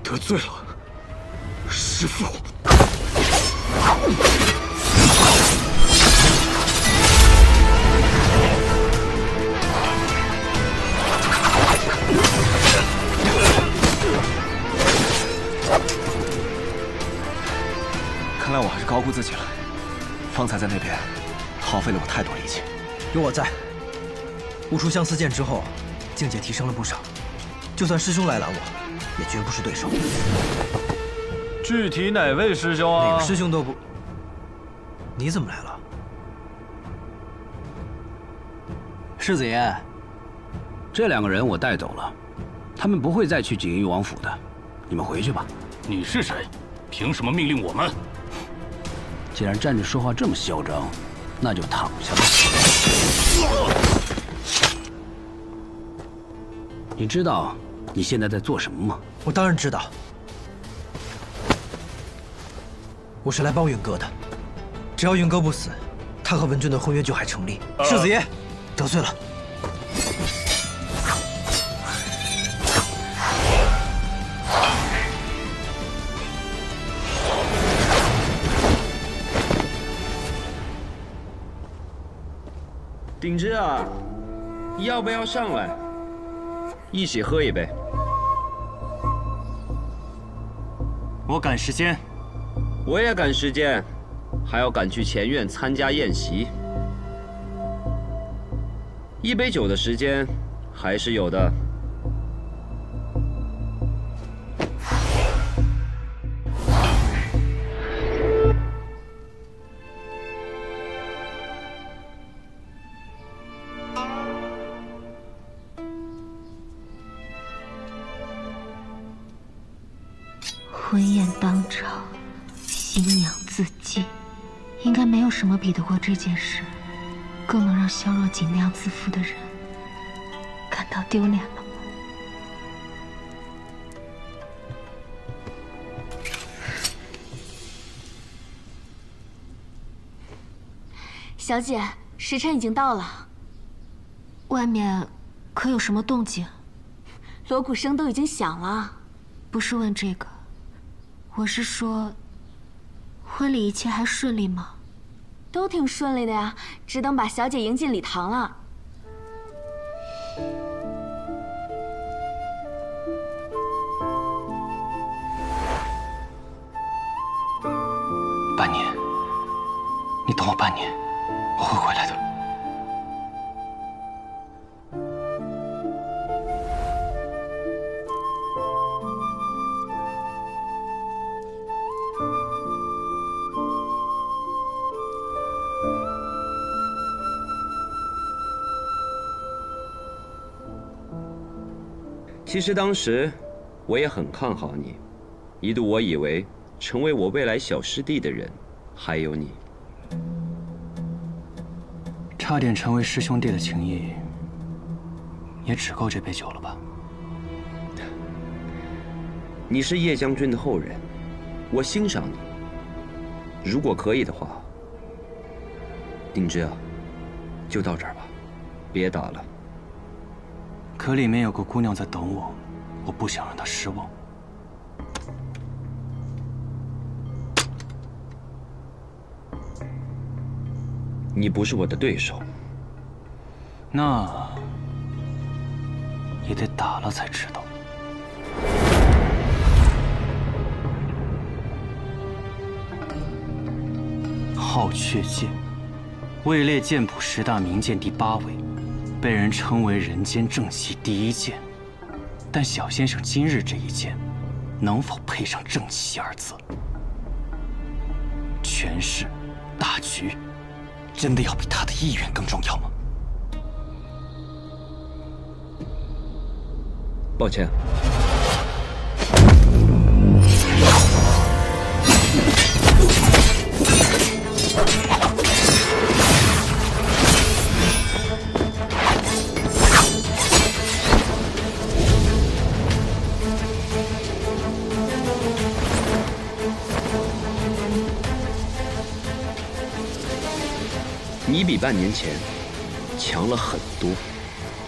得罪了师父。看来我还是高估自己了，方才在那边耗费了我太多力气。有我在，悟出相思剑之后，境界提升了不少。就算师兄来拦我，也绝不是对手。具体哪位师兄啊？哪个师兄都不。你怎么来了？世子爷，这2个人我带走了，他们不会再去锦衣王府的，你们回去吧。你是谁？凭什么命令我们？既然站着说话这么嚣张，那就躺下吧。你知道你现在在做什么吗？我当然知道，我是来帮允哥的。只要允哥不死，他和文俊的婚约就还成立。世子爷，得罪了。鼎之啊，要不要上来一起喝一杯？我赶时间，我也赶时间，还要赶去前院参加宴席。一杯酒的时间还是有的。婚宴当场，新娘自尽，应该没有什么比得过这件事，更能让萧若锦那样自负的人感到丢脸了吗？小姐，时辰已经到了，外面可有什么动静？锣鼓声都已经响了。不是问这个，我是说，婚礼一切还顺利吗？都挺顺利的呀，只等把小姐迎进礼堂了。半年，你等我半年，我会回来的。其实当时我也很看好你，一度我以为成为我未来小师弟的人还有你。差点成为师兄弟的情谊，也只够这杯酒了吧？你是叶将军的后人，我欣赏你。如果可以的话，鼎之啊，就到这儿吧，别打了。可里面有个姑娘在等我，我不想让她失望。你不是我的对手，那也得打了才知道。皓阙剑，位列剑谱10大名剑第8位，被人称为人间正气第1剑。但小先生今日这一剑，能否配上正气2字？权势、大局，真的要比他的意愿更重要吗？抱歉。你比半年前强了很多，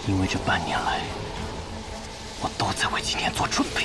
因为这半年来，我都在为今天做准备。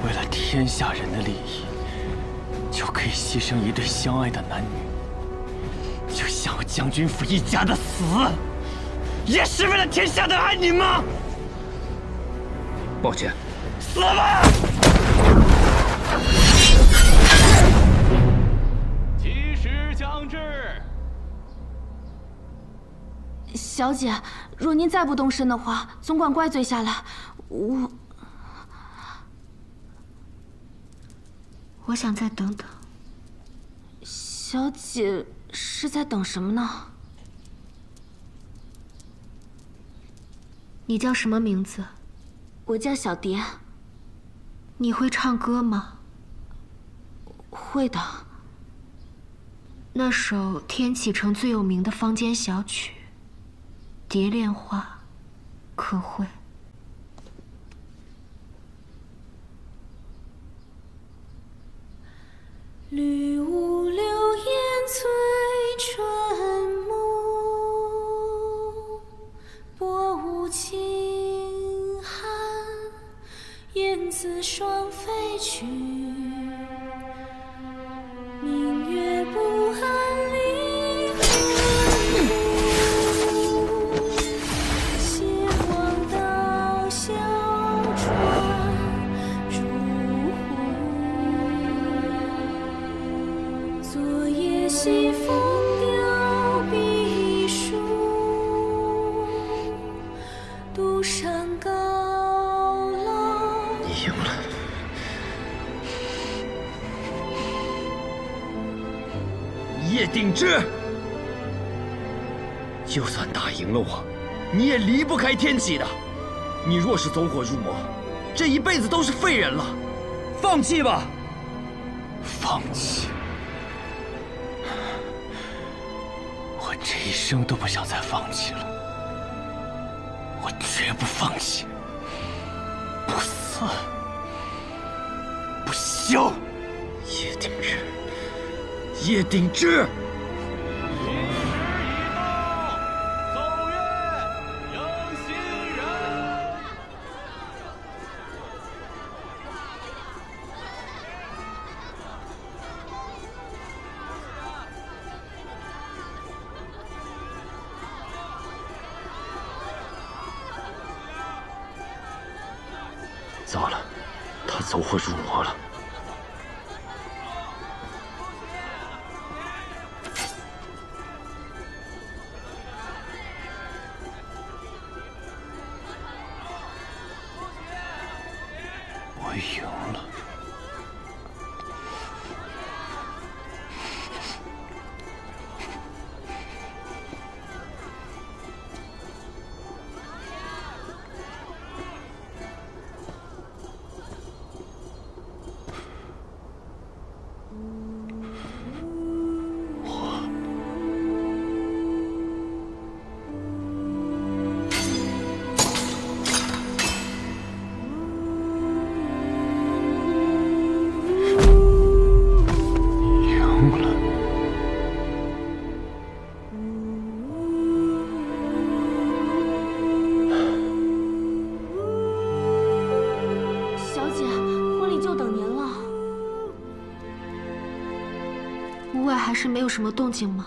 为了天下人的利益，就可以牺牲一对相爱的男女。就像我将军府一家的死，也是为了天下的安宁吗？抱歉。死吧！及时将至。小姐，若您再不动身的话，总管怪罪下来，我想再等等。小姐是在等什么呢？你叫什么名字？我叫小蝶。你会唱歌吗？会的。那首天启城最有名的坊间小曲《蝶恋花》，可会？绿芜流烟翠春暮，薄雾轻寒，燕子双飞去。明月不安离恨故，斜望道小船入湖。昨夜西风凋碧树，独上高楼。你赢了。叶鼎之，就算打赢了我，你也离不开天启的。你若是走火入魔，这一辈子都是废人了。放弃吧。放弃？我这一生都不想再放弃了。我绝不放弃，不死，不休。叶鼎之。叶鼎之，奏乐迎新人。糟了，他走火入魔了。我赢了。屋外还是没有什么动静吗？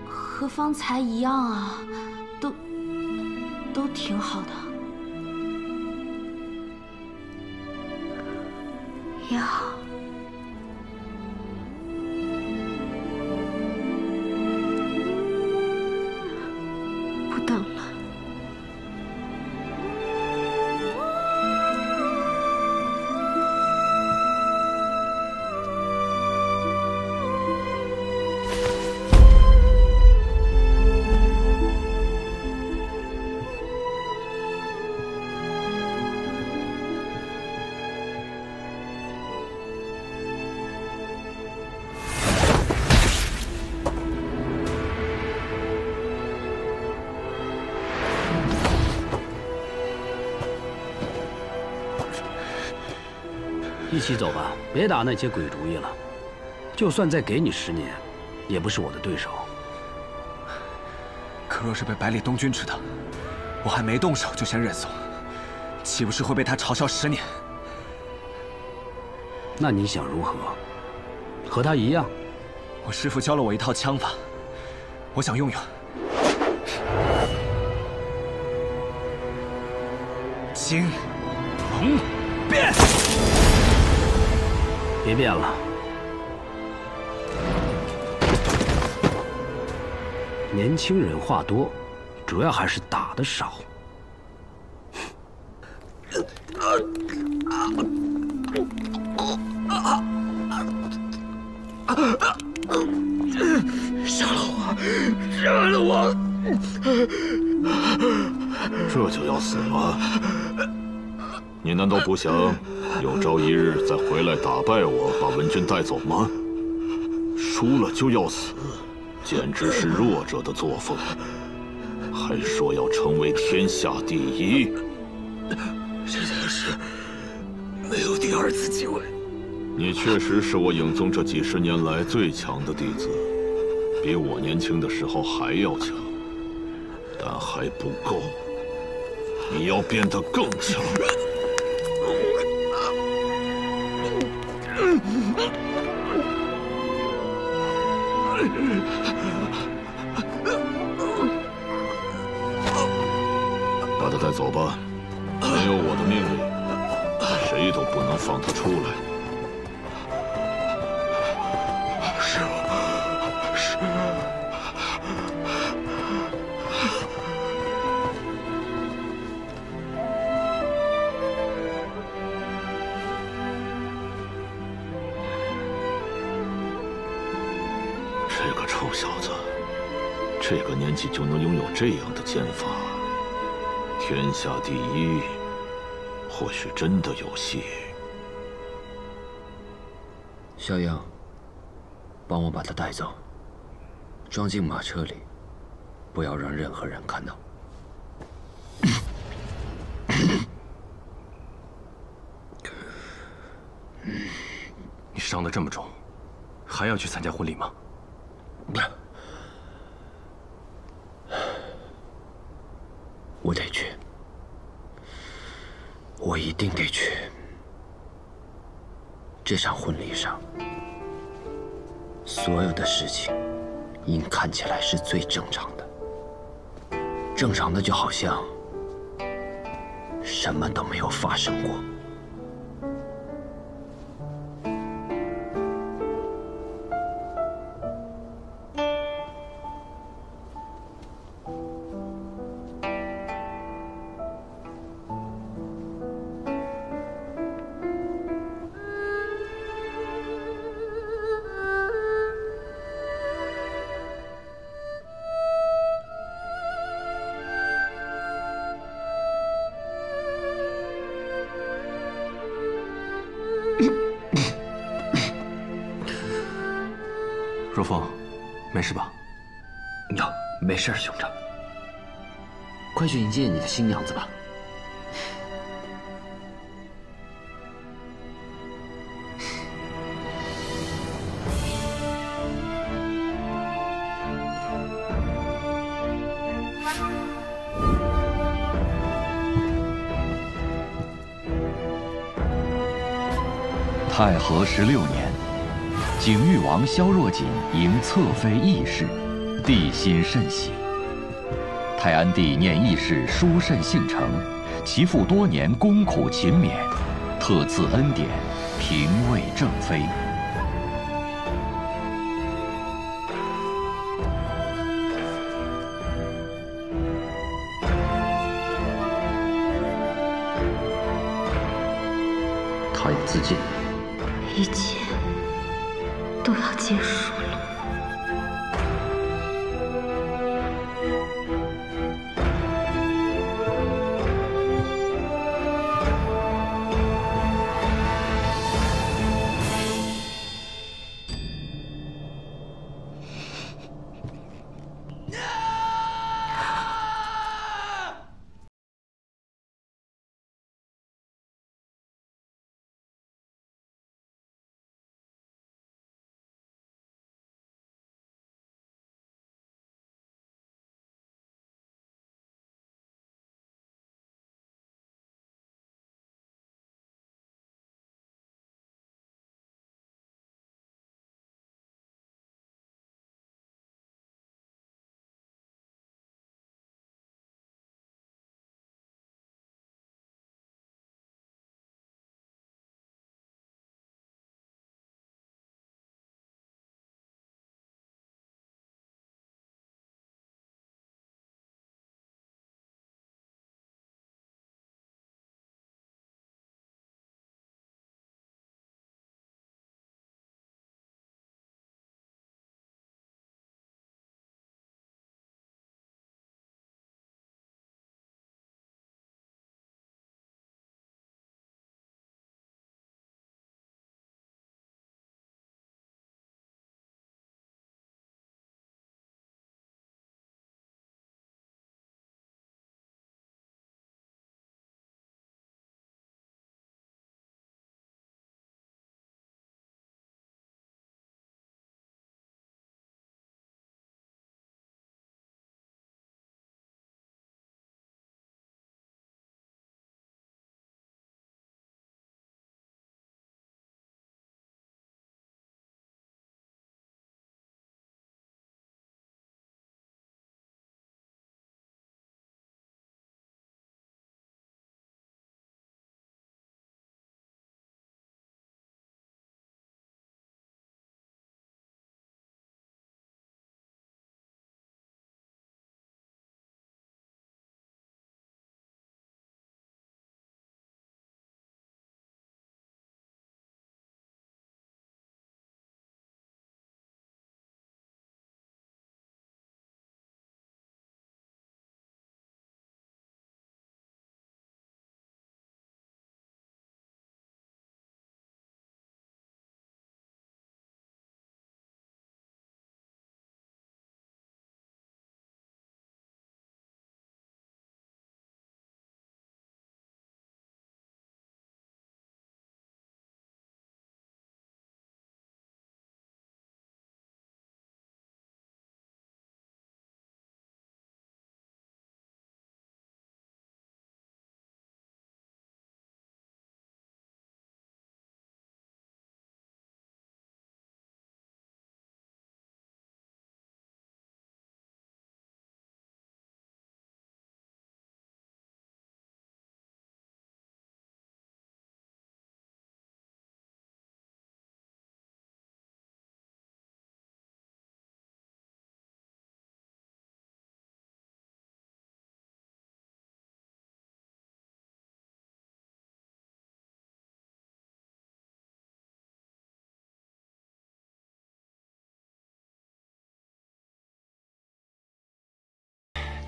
和方才一样啊，都挺好的。也好。不等了。一起走吧，别打那些鬼主意了。就算再给你10年，也不是我的对手。可若是被百里东军知道，我还没动手就先认怂，岂不是会被他嘲笑10年？那你想如何？和他一样？我师父教了我一套枪法，我想用用。惊龙变！别变了。年轻人话多，主要还是打的少。杀了我！杀了我！这就要死了？你难道不想有朝一日再回来打败我，把文君带走吗？输了就要死，简直是弱者的作风。还说要成为天下第一，这件事没有第二次机会。你确实是我影宗这几10年来最强的弟子，比我年轻的时候还要强，但还不够，你要变得更强。把他带走吧，没有我的命令，谁都不能放他出来。这个臭小子，这个年纪就能拥有这样的剑法，天下第一，或许真的有戏。小样，帮我把他带走，装进马车里，不要让任何人看到。你伤得这么重，还要去参加婚礼吗？我得去，我一定得去。这场婚礼上，所有的事情应看起来是最正常的，正常的就好像什么都没有发生过。若风，没事吧？哟，没事，兄长。快去迎接你的新娘子吧。太和16年，景裕王萧若锦迎侧妃义氏，帝心甚喜。太安帝念义氏书甚性诚，其父多年功苦勤勉，特赐恩典，平魏正妃。他也自尽。一切都要结束了。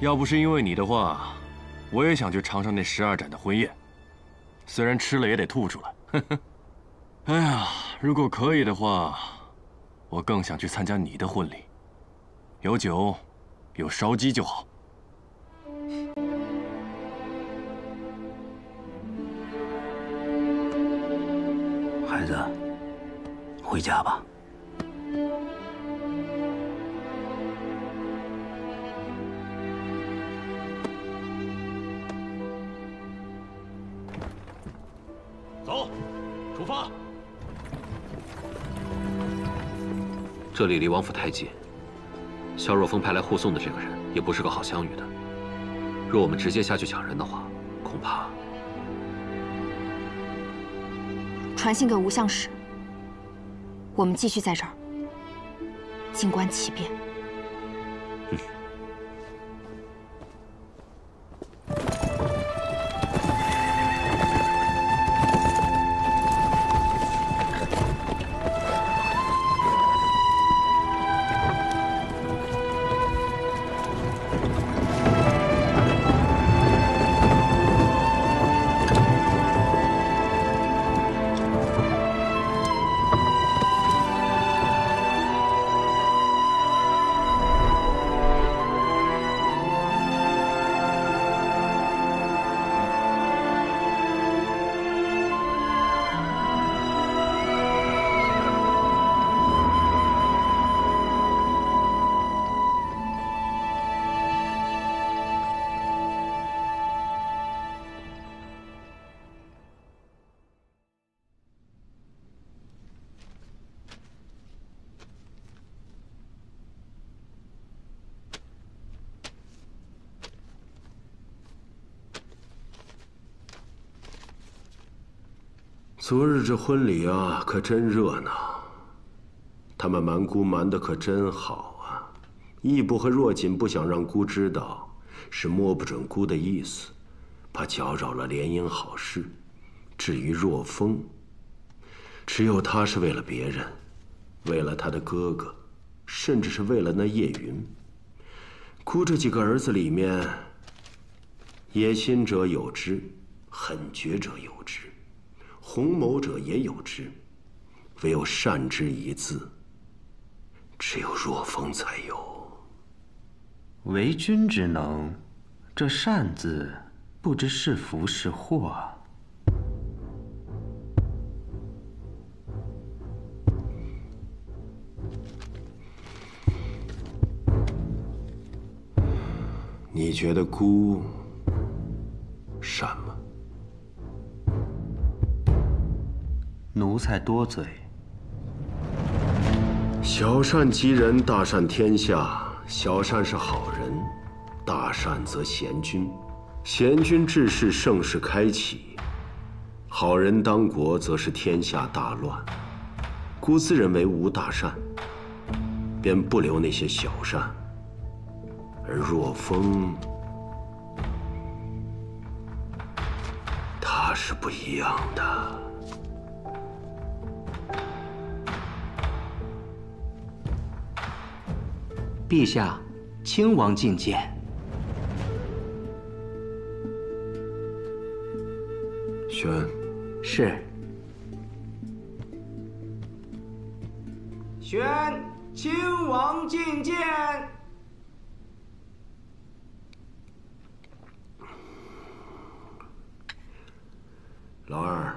要不是因为你的话，我也想去尝尝那12盏的婚宴，虽然吃了也得吐出来。哎呀，如果可以的话，我更想去参加你的婚礼，有酒，有烧鸡就好。孩子，回家吧。走，出发。这里离王府太近，萧若风派来护送的这个人也不是个好相遇的。若我们直接下去抢人的话，恐怕……传信给吴相使，我们继续在这儿静观其变。昨日这婚礼啊，可真热闹。他们瞒姑瞒得可真好啊！义部和若锦不想让姑知道，是摸不准姑的意思，怕搅扰了联姻好事。至于若风，只有他是为了别人，为了他的哥哥，甚至是为了那叶云。姑这几个儿子里面，野心者有之，狠绝者有之。弘谋者也有之，唯有善之一字，只有若风才有。为君之能，这善字不知是福是祸啊。你觉得姑善吗？奴才多嘴。小善及人，大善天下。小善是好人，大善则贤君。贤君治世，盛世开启；好人当国，则是天下大乱。姑自认为无大善，便不留那些小善。而若风，他是不一样的。陛下，亲王觐见。宣。是。宣，亲王觐见。老二，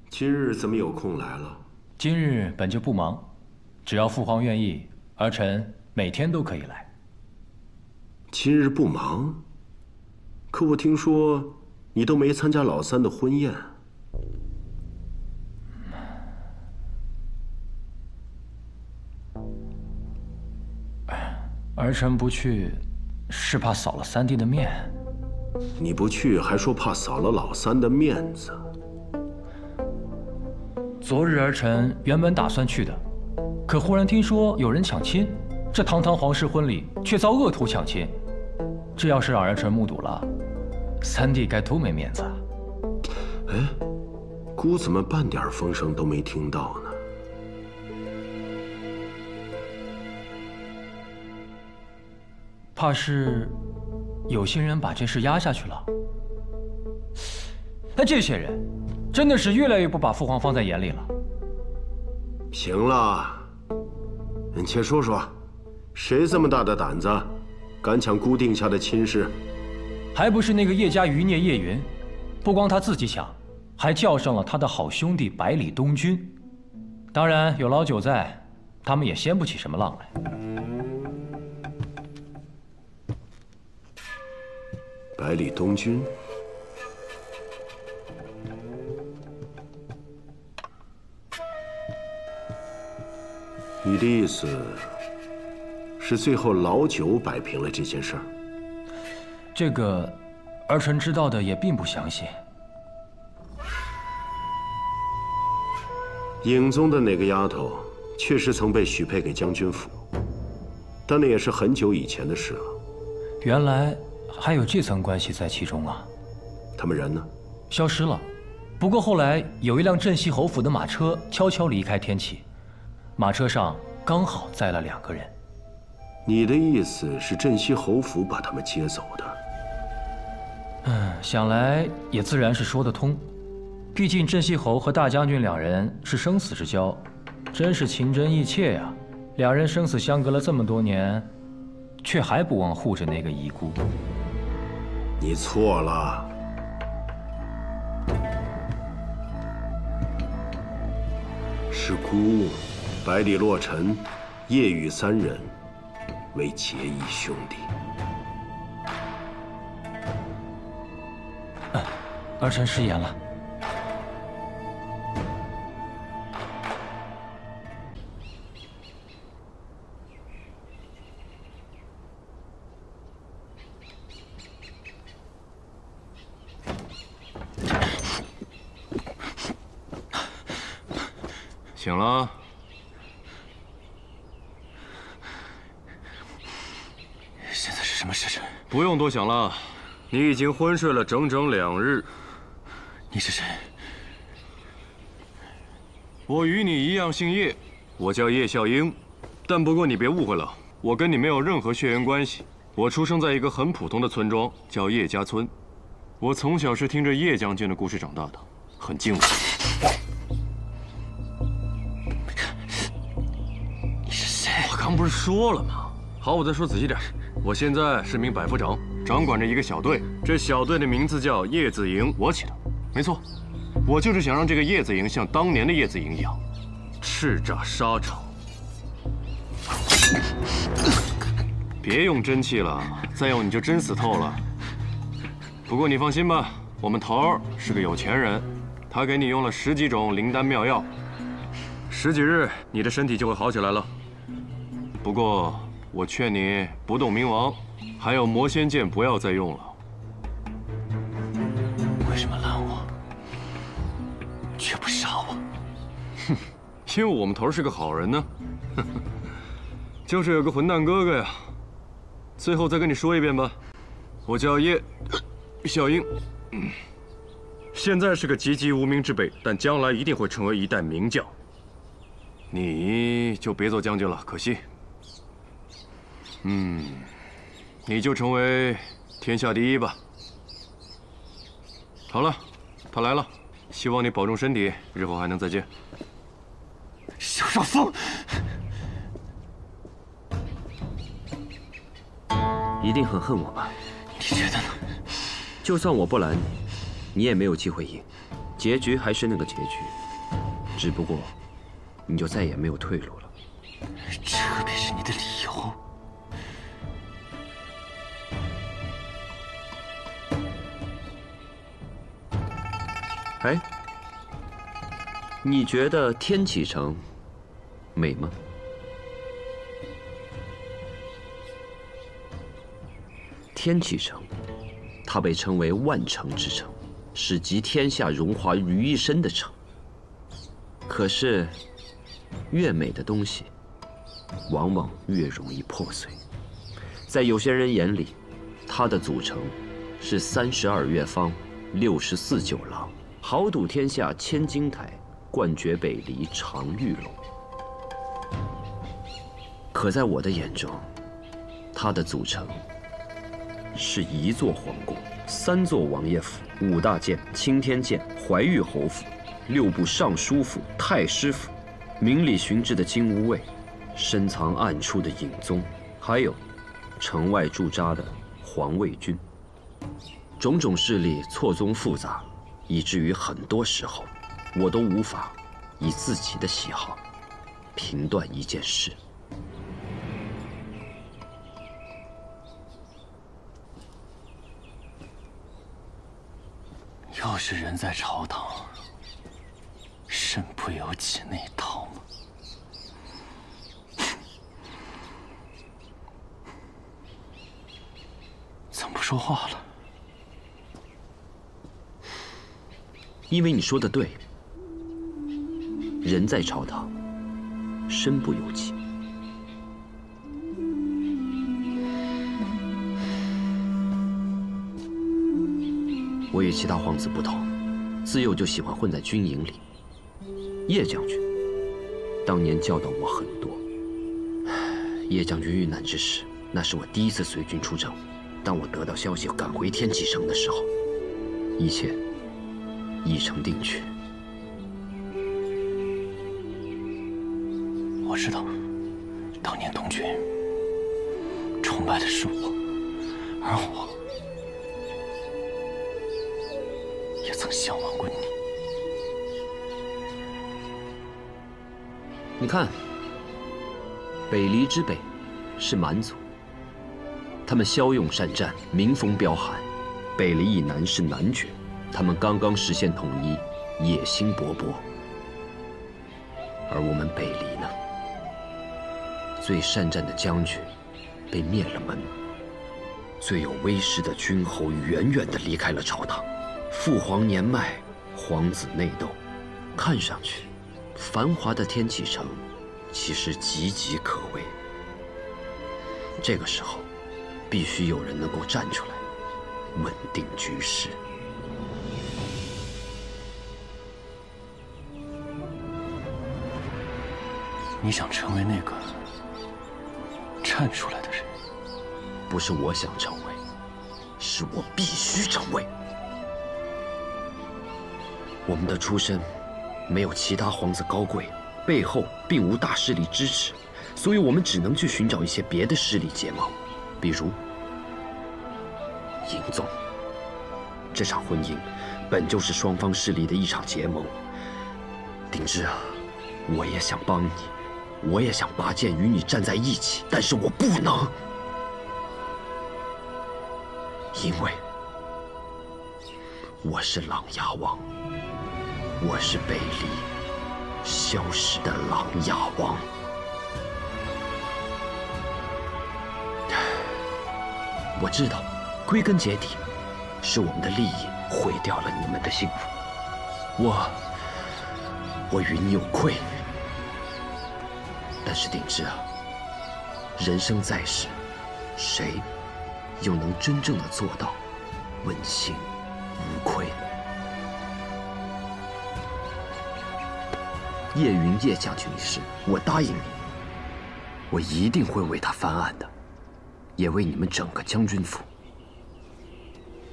今日怎么有空来了？今日本就不忙，只要父皇愿意，儿臣每天都可以来。今日不忙？可我听说你都没参加老三的婚宴。儿臣不去，是怕扫了三弟的面。你不去，还说怕扫了老三的面子。昨日儿臣原本打算去的，可忽然听说有人抢亲，这堂堂皇室婚礼却遭恶徒抢亲，这要是让儿臣目睹了，三弟该多没面子啊！哎，姑怎么半点风声都没听到呢？怕是有些人把这事压下去了。但这些人，真的是越来越不把父皇放在眼里了。行了，你且说说，谁这么大的胆子，敢抢孤定下的亲事？还不是那个叶家余孽叶云，不光他自己抢，还叫上了他的好兄弟百里东军。当然有老九在，他们也掀不起什么浪来。百里东军。你的意思是最后老九摆平了这件事儿？这个，儿臣知道的也并不详细。影宗的那个丫头确实曾被许配给将军府，但那也是很久以前的事了。原来还有这层关系在其中啊！他们人呢？消失了。不过后来有一辆镇西侯府的马车悄悄离开天启。马车上刚好载了2个人。你的意思是镇西侯府把他们接走的？想来也自然是说得通。毕竟镇西侯和大将军2人是生死之交，真是情真意切呀。2人生死相隔了这么多年，却还不忘护着那个遗孤。你错了。是孤。百里洛尘、叶羽3人为结义兄弟。儿臣失言了。醒了。现在是什么时辰？不用多想了，你已经昏睡了整整2日。你是谁？我与你一样姓叶，我叫叶笑英。但不过你别误会了，我跟你没有任何血缘关系。我出生在一个很普通的村庄，叫叶家村。我从小是听着叶将军的故事长大的，很敬畏。你是谁？我刚不是说了吗？好，我再说仔细点。我现在是名百夫长，掌管着一个小队。这小队的名字叫叶子营，我起的。没错，我就是想让这个叶子营像当年的叶子营一样，叱咤沙场。别用真气了，再用你就真死透了。不过你放心吧，我们头儿是个有钱人，他给你用了10几种灵丹妙药，10几日你的身体就会好起来了。不过我劝你不动明王，还有魔仙剑不要再用了。为什么拦我，却不杀我？哼，因为我们头是个好人呢。就是有个混蛋哥哥呀。最后再跟你说一遍吧，我叫叶笑英，现在是个籍籍无名之辈，但将来一定会成为一代名将。你就别做将军了，可惜。你就成为天下第一吧。好了，他来了，希望你保重身体，日后还能再见。小少峰，一定很恨我吧？你觉得呢？就算我不拦你，你也没有机会赢，结局还是那个结局，只不过你就再也没有退路了。这便是你的理由？哎，你觉得天启城美吗？天启城，它被称为万城之城，是集天下荣华于一身的城。可是，越美的东西，往往越容易破碎。在有些人眼里，它的组成是32乐坊、64酒廊，豪赌天下千金台，冠绝北离常玉龙。可在我的眼中，它的组成是1座皇宫、3座王爷府、5大监、青天监、怀玉侯府、6部尚书府、太师府，明里寻治的金吾卫，深藏暗处的尹宗，还有城外驻扎的黄卫军。种种势力错综复杂，以至于很多时候，我都无法以自己的喜好评断一件事。又是人在朝堂，身不由己那一套吗？怎么不说话了？因为你说的对，人在朝堂，身不由己。我与其他皇子不同，自幼就喜欢混在军营里。叶将军当年教导我很多。叶将军遇难之时，那是我第一次随军出征。当我得到消息赶回天启城的时候，一切已成定局。我知道，当年东军崇拜的是我，而我也曾向往过你。你看，北离之北是蛮族，他们骁勇善战，民风彪悍；北离以南是男爵，他们刚刚实现统一，野心勃勃。而我们北离呢？最善战的将军被灭了门，最有威势的君侯远远地离开了朝堂。父皇年迈，皇子内斗，看上去繁华的天启城其实岌岌可危。这个时候，必须有人能够站出来，稳定局势。你想成为那个站出来的人？不是我想成为，是我必须成为。我们的出身没有其他皇子高贵，背后并无大势力支持，所以我们只能去寻找一些别的势力结盟，比如嬴宗。这场婚姻本就是双方势力的一场结盟。鼎之啊，我也想帮你，我也想拔剑与你站在一起，但是我不能，因为我是琅琊王，我是北离消失的琅琊王。我知道，归根结底，是我们的利益毁掉了你们的幸福。我与你有愧。但是鼎之啊，人生在世，谁又能真正的做到问心无愧？叶云叶将军一事，我答应你，我一定会为他翻案的，也为你们整个将军府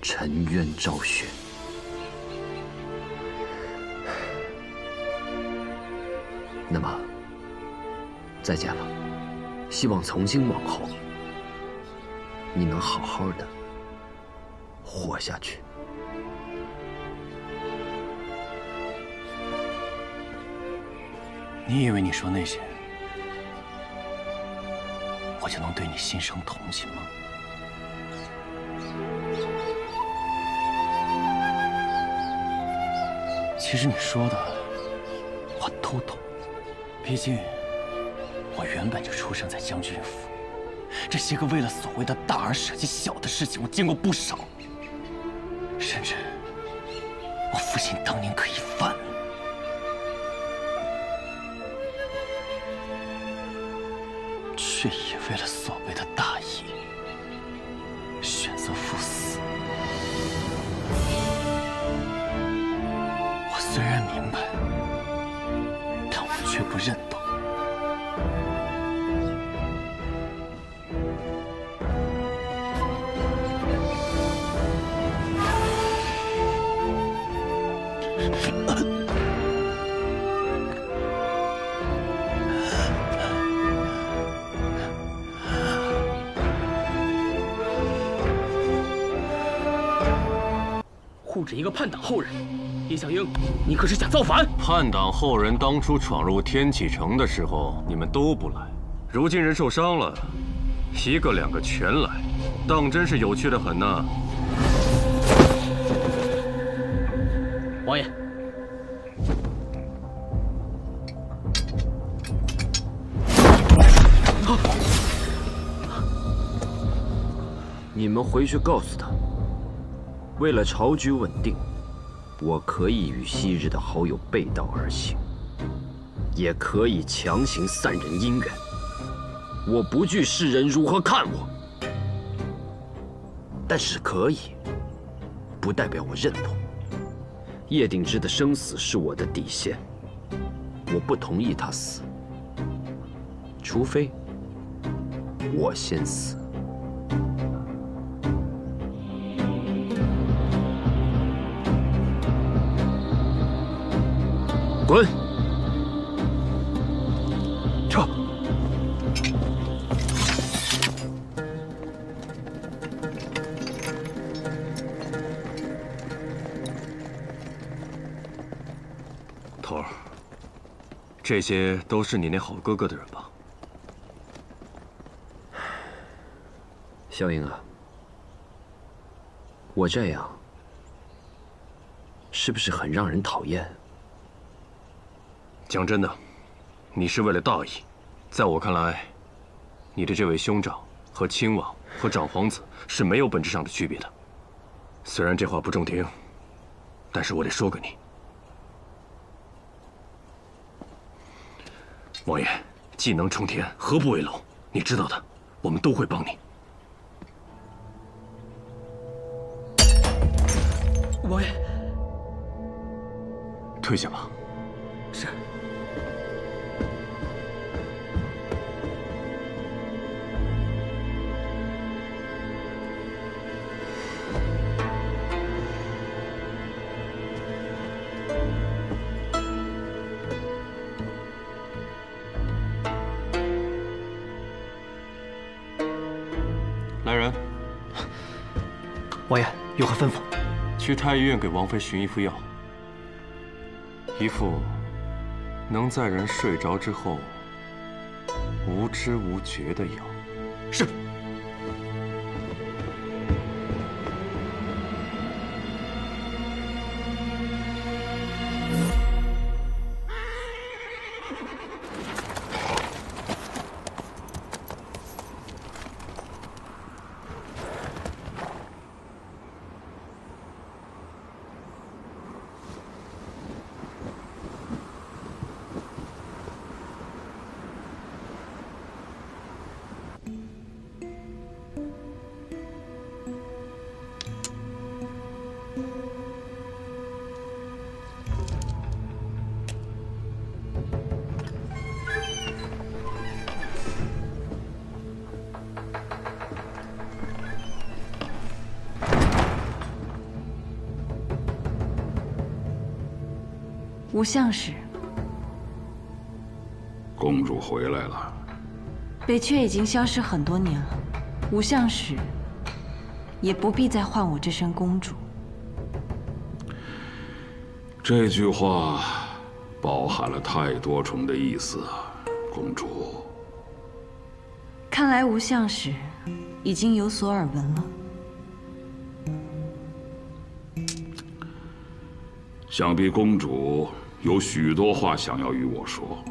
沉冤昭雪。那么，再见了。希望从今往后，你能好好的活下去。你以为你说那些，我就能对你心生同情吗？其实你说的，我都懂。毕竟，我原本就出生在将军府，这些个为了所谓的大而舍弃小的事情，我见过不少。甚至，我父亲当年可以反，却也为了所谓的大义，选择赴死。我虽然明白，但我却不认同。护着一个叛党后人，叶小英，你可是想造反？叛党后人当初闯入天启城的时候，你们都不来，如今人受伤了，一个两个全来，当真是有趣的很呐。王爷，你们回去告诉他，为了朝局稳定，我可以与昔日的好友背道而行，也可以强行散人姻缘。我不惧世人如何看我，但是可以，不代表我认同。叶鼎之的生死是我的底线，我不同意他死，除非我先死。滚！撤！头儿，这些都是你那好哥哥的人吧？萧英啊，我这样是不是很让人讨厌？讲真的，你是为了大义。在我看来，你的这位兄长和亲王和长皇子是没有本质上的区别的。虽然这话不中听，但是我得说给你。王爷，技能冲天，何不为龙？你知道的，我们都会帮你。王爷，退下吧。是。来人，王爷有何吩咐？去太医院给王妃寻一副药，一副能在人睡着之后无知无觉的药。是。吴相使，公主回来了。北阙已经消失很多年了，吴相使也不必再唤我这声公主。这句话包含了太多重的意思啊，公主。看来吴相使已经有所耳闻了。想必公主有许多话想要与我说，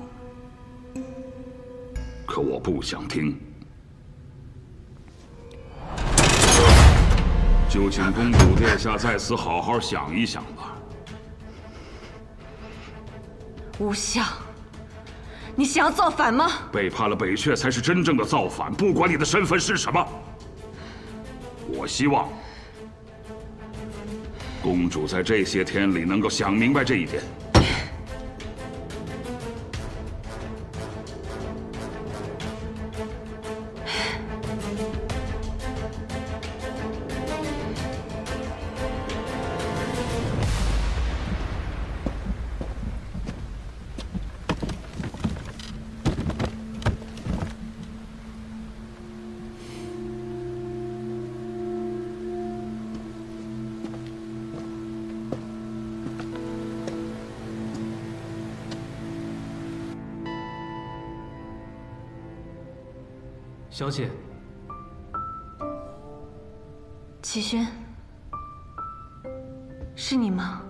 可我不想听。就请公主殿下在此好好想一想吧。吴相，你想要造反吗？背叛了北阙才是真正的造反，不管你的身份是什么。我希望公主在这些天里能够想明白这一点。小姐，齐轩，是你吗？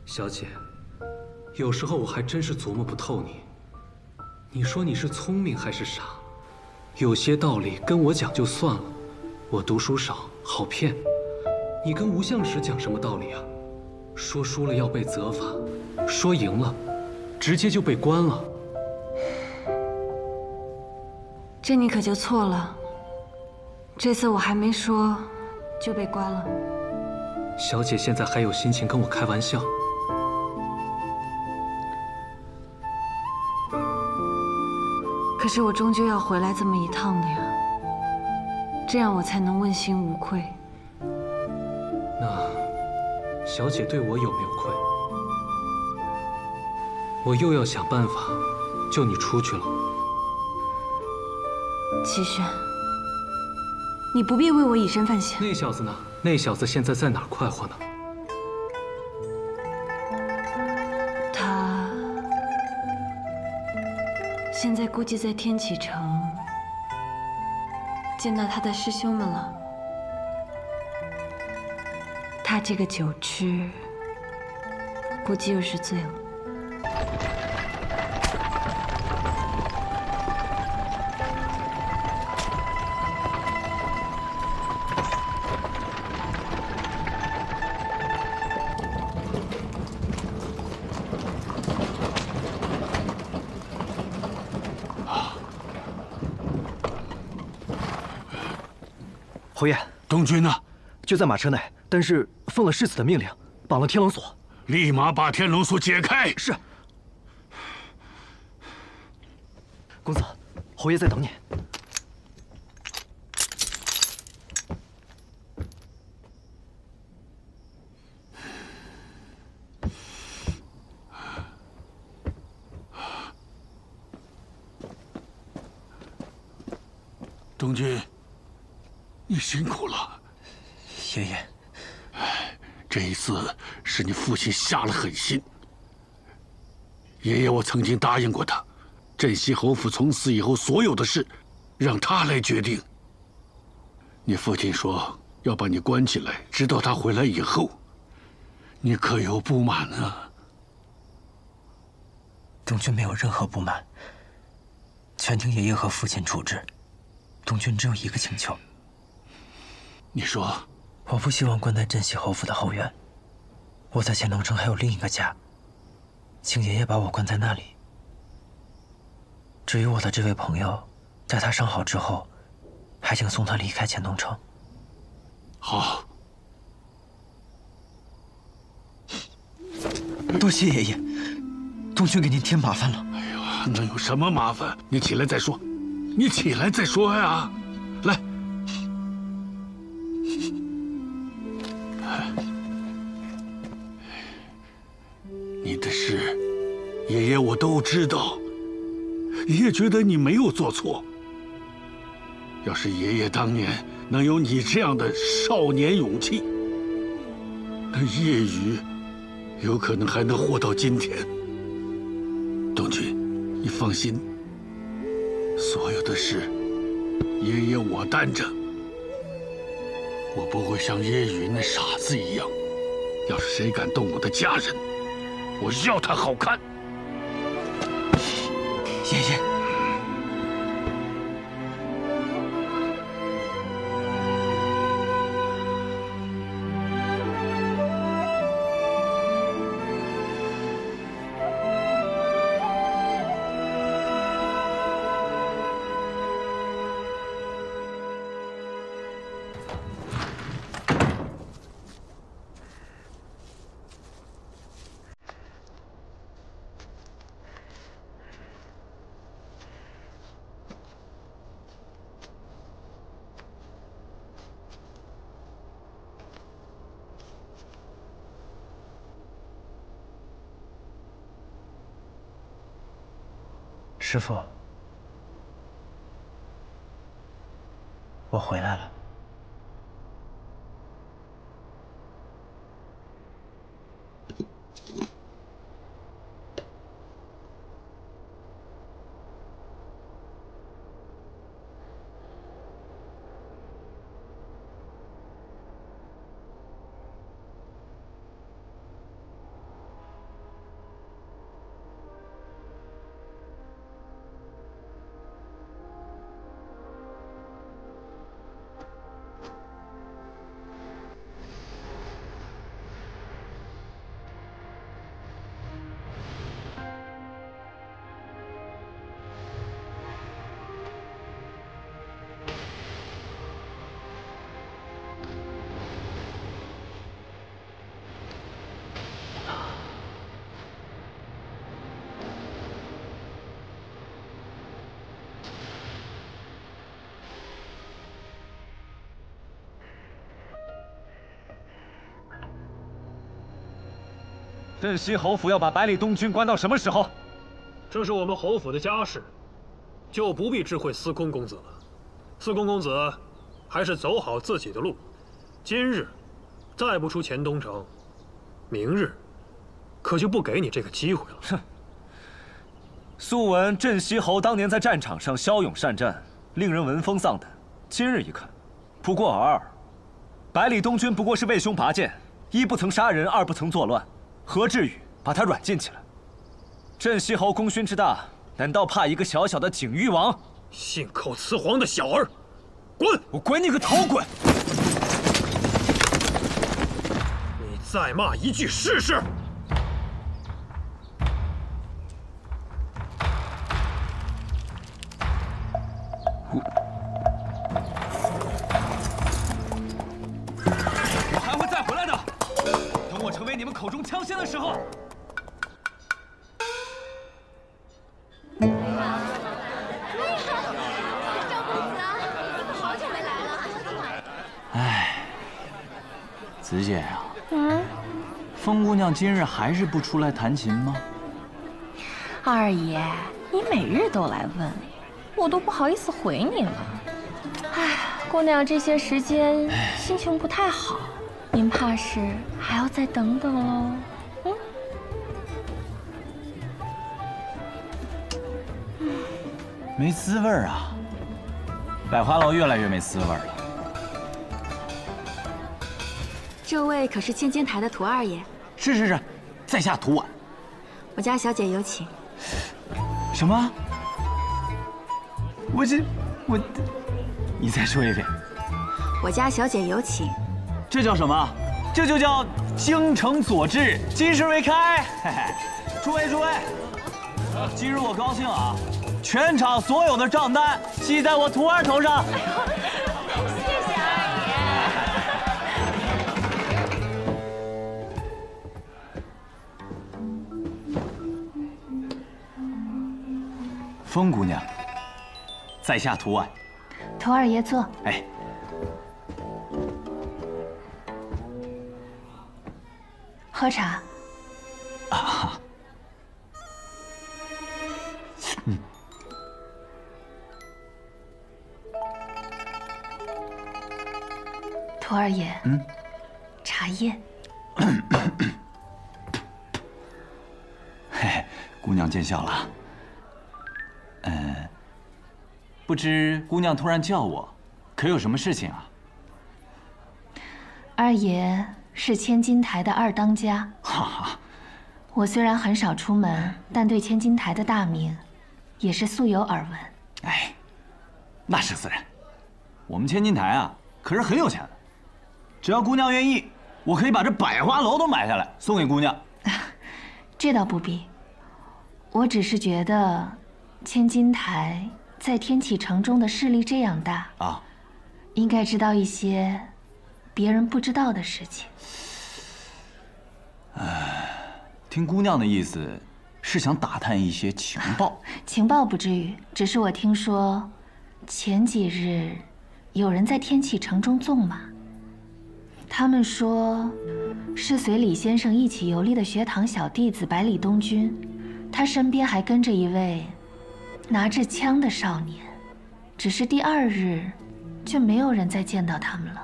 小姐，有时候我还真是琢磨不透你。你说你是聪明还是傻？有些道理跟我讲就算了，我读书少，好骗。你跟吴相使讲什么道理啊？说输了要被责罚，说赢了，直接就被关了。这你可就错了。这次我还没说，就被关了。小姐现在还有心情跟我开玩笑？可是我终究要回来这么一趟的呀，这样我才能问心无愧。那小姐对我有没有愧？我又要想办法救你出去了。齐轩，你不必为我以身犯险。那小子呢？那小子现在在哪儿快活呢？他现在估计在天启城见到他的师兄们了。他这个酒痴，估计又是醉了。侯爷，东军呢？就在马车内，但是奉了世子的命令，绑了天龙锁。立马把天龙锁解开。是。公子，侯爷在等你。东军，你辛苦了。爷爷，这一次是你父亲下了狠心。爷爷，我曾经答应过他，镇西侯府从此以后所有的事，让他来决定。你父亲说要把你关起来，直到他回来以后，你可有不满啊？东军没有任何不满，全听爷爷和父亲处置。东军只有一个请求。你说。我不希望关在镇西侯府的后院，我在乾隆城还有另一个家，请爷爷把我关在那里。至于我的这位朋友，在他伤好之后，还请送他离开乾隆城。好，多谢爷爷，东军给您添麻烦了。哎呀，能有什么麻烦？你起来再说，你起来再说呀！来。你的事，爷爷我都知道。爷爷觉得你没有做错。要是爷爷当年能有你这样的少年勇气，那叶雨有可能还能活到今天。东军，你放心，所有的事，爷爷我担着。我不会像叶雨那傻子一样。要是谁敢动我的家人，我要他好看。爷爷，师父，我回来了。镇西侯府要把百里东军关到什么时候？这是我们侯府的家事，就不必知会司空公子了。司空公子，还是走好自己的路。今日再不出黔东城，明日可就不给你这个机会了。哼！素闻镇西侯当年在战场上骁勇善战，令人闻风丧胆。今日一看，不过尔尔。百里东军不过是为凶拔剑，一不曾杀人，二不曾作乱，何至于把他软禁起来？镇西侯功勋之大，难道怕一个小小的景誉王？信口雌黄的小儿，滚！我滚你个头，滚！你再骂一句试试！我还会再回来的。等我成为你们口中枪仙的时候。子姐呀，风姑娘今日还是不出来弹琴吗？二爷，你每日都来问，我都不好意思回你了。哎，姑娘这些时间心情不太好，您怕是还要再等等喽。没滋味儿啊！百花楼越来越没滋味儿了。这位可是千金台的涂二爷。是，在下涂婉。我家小姐有请。什么？你再说一遍。我家小姐有请。这叫什么？这就叫京城所至，今日未开。嘿嘿，诸位，今日我高兴啊！全场所有的账单记在我涂儿头上。谢谢二爷。风姑娘，在下涂婉。涂二爷坐。哎。喝茶。啊。涂二爷，茶叶。嘿，姑娘见笑了。不知姑娘突然叫我，可有什么事情啊？二爷是千金台的二当家。哈哈。我虽然很少出门，但对千金台的大名，也是素有耳闻。哎，那是自然。我们千金台啊，可是很有钱的。只要姑娘愿意，我可以把这百花楼都买下来送给姑娘。这倒不必，我只是觉得千金台在天启城中的势力这样大啊，应该知道一些别人不知道的事情。听姑娘的意思，是想打探一些情报。情报不至于，只是我听说，前几日有人在天启城中纵马。他们说，是随李先生一起游历的学堂小弟子百里东军，他身边还跟着一位拿着枪的少年。只是第二日，就没有人再见到他们了。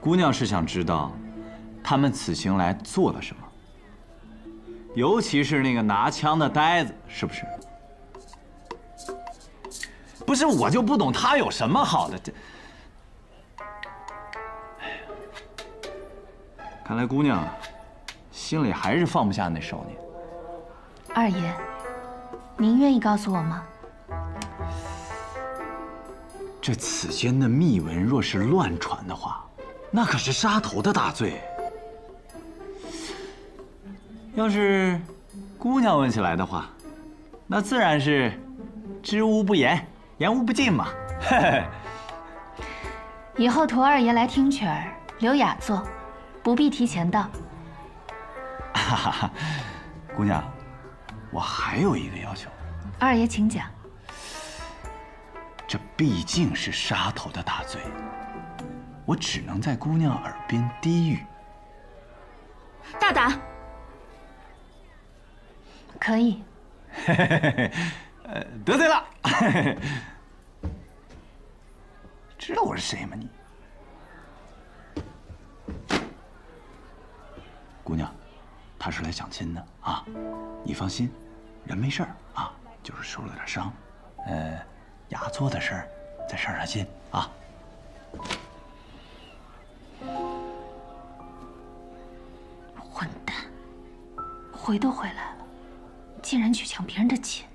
姑娘是想知道，他们此行来做了什么？尤其是那个拿枪的呆子，是不是？不是，我就不懂他有什么好的。看来姑娘心里还是放不下那少年。二爷，您愿意告诉我吗？这此间的秘闻若是乱传的话，那可是杀头的大罪。要是姑娘问起来的话，那自然是知无不言，言无不尽嘛。嘿嘿。以后涂二爷来听曲儿，留雅座。不必提前到。哈哈，姑娘，我还有一个要求。二爷请讲。这毕竟是杀头的大罪，我只能在姑娘耳边低语。大胆！可以。得罪了。知道我是谁吗你？姑娘，他是来相亲的啊，你放心，人没事儿啊，就是受了点伤，牙做的事儿，再上上心啊。混蛋，回都回来了，竟然去抢别人的钱。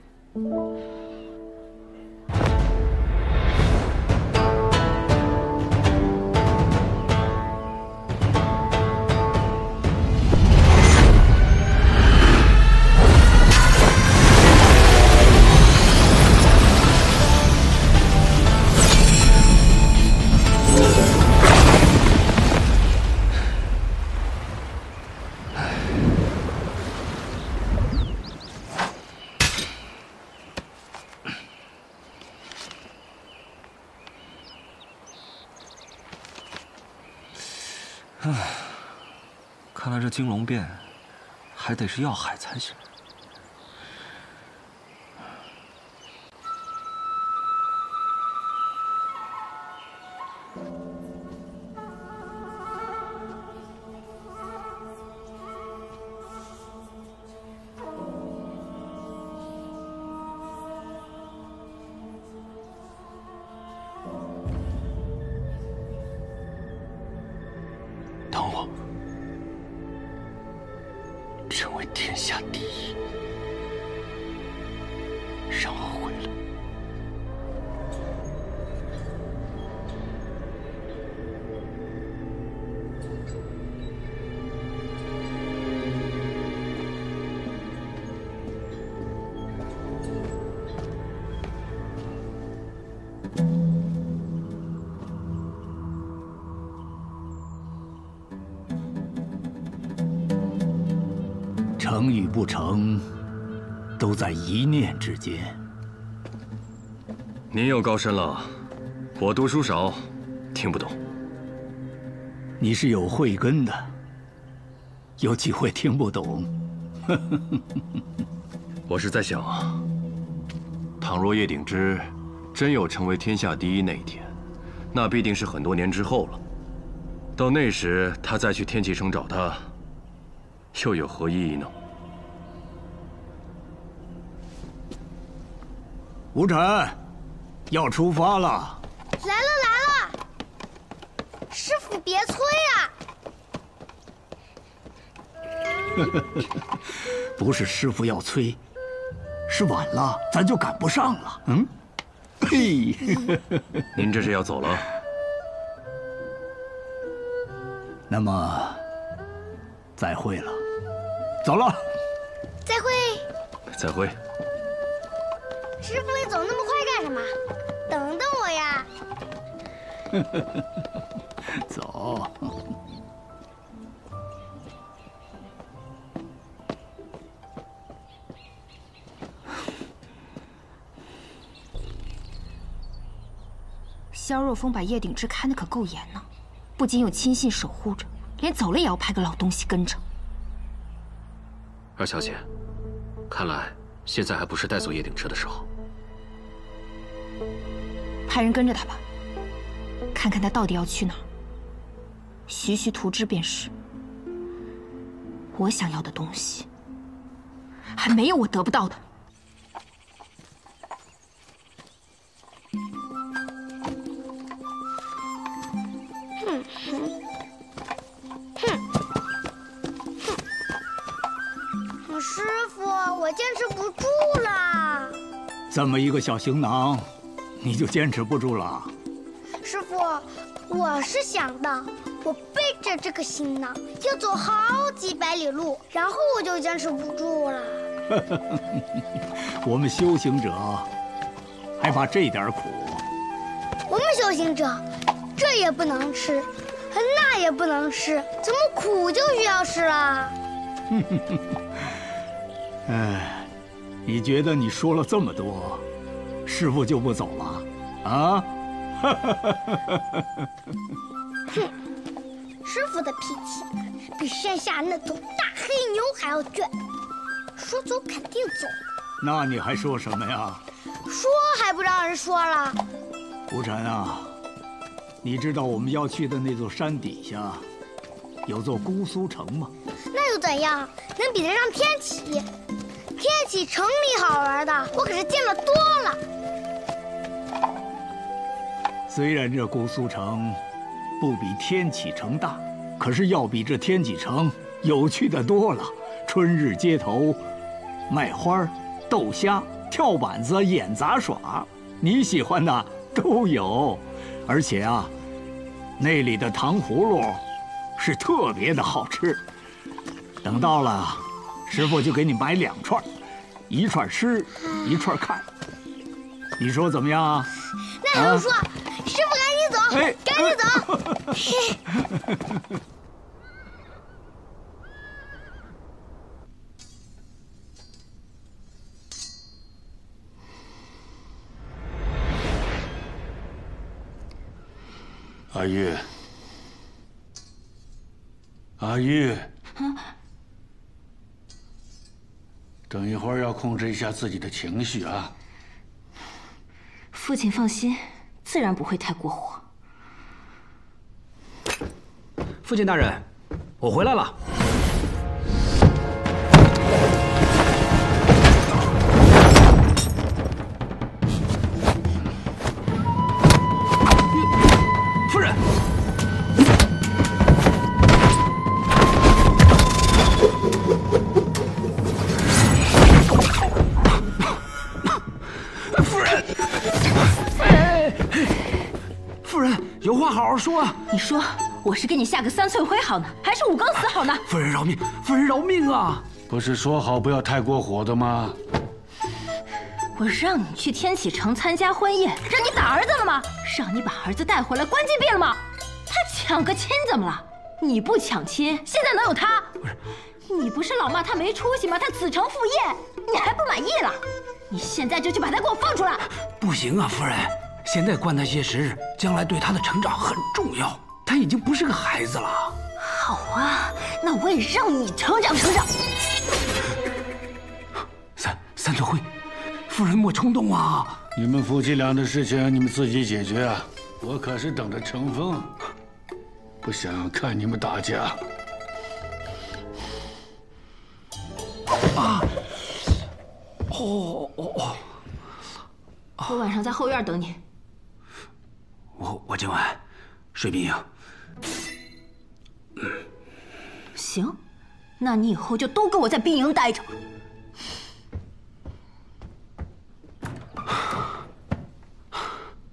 看来这金龙变还得是要害才行。等我。成为天下第一，让我回来。成与不成，都在一念之间。您又高深了，我读书少，听不懂。你是有慧根的，有机会听不懂。我是在想，倘若叶鼎之真有成为天下第一那一天，那必定是很多年之后了。到那时，他再去天启城找他，又有何意义呢？吴晨，要出发了。来了！师傅别催啊！不是师傅要催，是晚了咱就赶不上了。嗯，嘿，您这是要走了？那么，再会了，走了。再会。再会。师傅，你走那么快干什么？等等我呀！走。萧若风把叶鼎之看得可够严呢，不仅有亲信守护着，连走了也要派个老东西跟着。二小姐，看来现在还不是带走叶鼎之的时候。派人跟着他吧，看看他到底要去哪儿，徐徐图之便是。我想要的东西，还没有我得不到的。师傅，我坚持不住了。这么一个小行囊，你就坚持不住了？师傅，我是想的，我背着这个行囊要走好几百里路，然后我就坚持不住了。我们修行者还怕这点苦？我们修行者，这也不能吃，那也不能吃，怎么苦就需要吃了？哎，你觉得你说了这么多，师傅就不走了啊？哼，师傅的脾气比山下那头大黑牛还要倔，说走肯定走。那你还说什么呀？说还不让人说了。吴晨啊，你知道我们要去的那座山底下有座姑苏城吗？那又怎样？能比得上天启？天启城里好玩的，我可是见了多了。虽然这姑苏城不比天启城大，可是要比这天启城有趣的多了。春日街头，卖花、斗虾、跳板子、演杂耍，你喜欢的都有。而且啊，那里的糖葫芦是特别的好吃。等到了，师傅就给你买2串，一串吃，一串看。你说怎么样啊？那还用说？师傅，赶紧走，赶紧走！阿玉，阿玉，等一会儿要控制一下自己的情绪啊。父亲放心，自然不会太过火。父亲大人，我回来了。夫人，夫人，夫人，有话好好说啊！你说我是给你下个3寸灰好呢，还是5更死好呢？夫人饶命！夫人饶命啊！不是说好不要太过火的吗？我让你去天启城参加婚宴，让你打儿子了吗？让你把儿子带回来关禁闭了吗？他抢个亲怎么了？你不抢亲，现在能有他？不是，你不是老骂他没出息吗？他子承父业，你还不满意了？你现在就去把他给我放出来！不行啊，夫人，现在灌他些食日，将来对他的成长很重要。他已经不是个孩子了。好啊，那我也让你成长成长。三寸灰，夫人莫冲动啊！你们夫妻俩的事情你们自己解决啊，我可是等着成风，不想看你们打架。啊！我晚上在后院等你。我今晚睡兵营。行，那你以后就都跟我在兵营待着。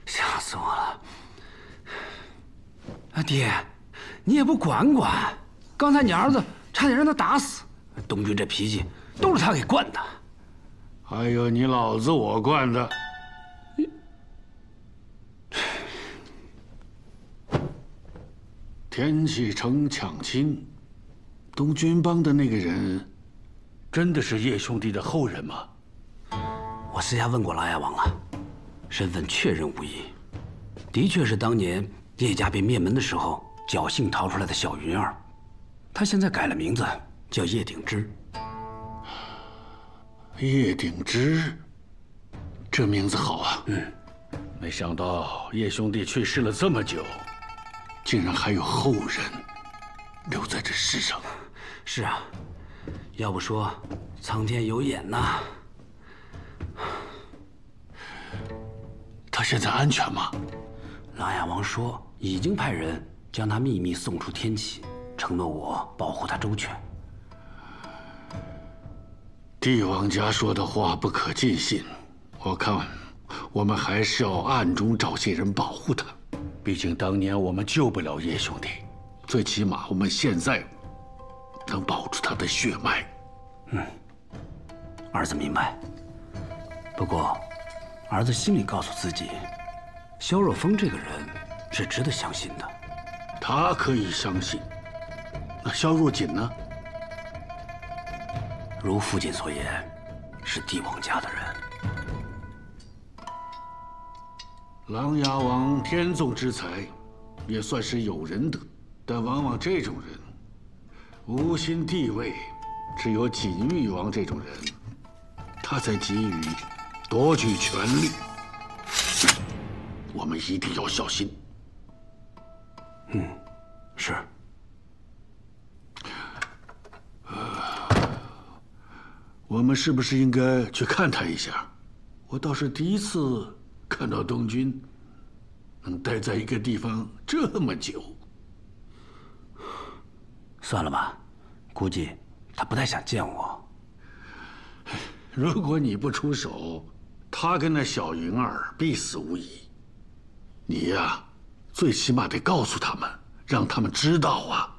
吓死我了！啊，爹，你也不管管，刚才你儿子差点让他打死。东军这脾气都是他给惯的。还有你老子我惯的。天启城抢亲，东军帮的那个人，真的是叶兄弟的后人吗？我私下问过琅琊王了，身份确认无疑，的确是当年叶家被灭门的时候侥幸逃出来的小云儿。他现在改了名字，叫叶鼎之。叶鼎之，这名字好啊。没想到叶兄弟去世了这么久，竟然还有后人留在这世上。是啊，要不说苍天有眼呐。他现在安全吗？琅琊王说已经派人将他秘密送出天启，承诺我保护他周全。帝王家说的话不可尽信，我看我们还是要暗中找些人保护他。毕竟当年我们救不了叶兄弟，最起码我们现在能保住他的血脉。儿子明白。不过，儿子心里告诉自己，萧若风这个人是值得相信的。他可以相信，那萧若锦呢？如父亲所言，是帝王家的人。琅琊王天纵之才，也算是有人得，但往往这种人无心地位，只有锦玉王这种人，他才急于夺取权力。我们一定要小心。是。我们是不是应该去看他一下？我倒是第一次看到东君能待在一个地方这么久。算了吧，估计他不太想见我。如果你不出手，他跟那小云儿必死无疑。你呀，最起码得告诉他们，让他们知道啊。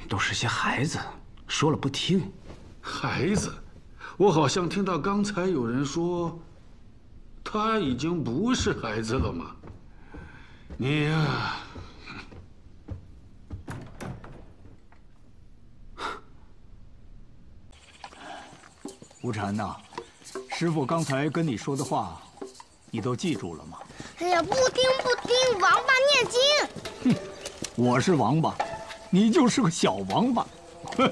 都是些孩子，说了不听。孩子，我好像听到刚才有人说，他已经不是孩子了嘛。你呀，无禅呐，师傅刚才跟你说的话，你都记住了吗？哎呀，不听，王八念经。哼，我是王八，你就是个小王八。哼，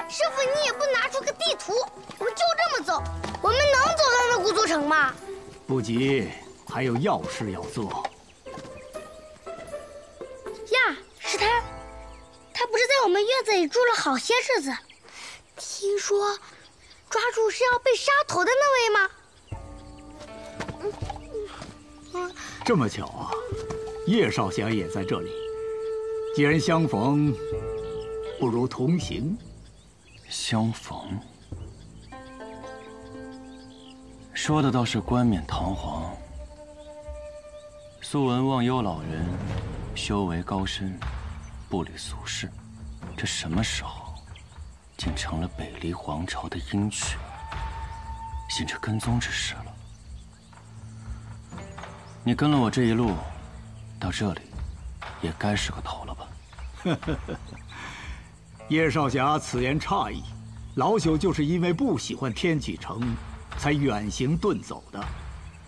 师傅你也不拿出个地图，我们就这么走，我们能走到那古都城吗？不急，还有要事要做。呀，是他，他不是在我们院子里住了好些日子？听说抓住是要被杀头的那位吗？这么巧啊，叶少侠也在这里。既然相逢，不如同行。相逢，说的倒是冠冕堂皇。素闻忘忧老人修为高深，不履俗世，这什么时候竟成了北离皇朝的鹰犬，信着跟踪之事了？你跟了我这一路，到这里，也该是个头了吧？叶少侠此言差矣，老朽就是因为不喜欢天启城，才远行遁走的。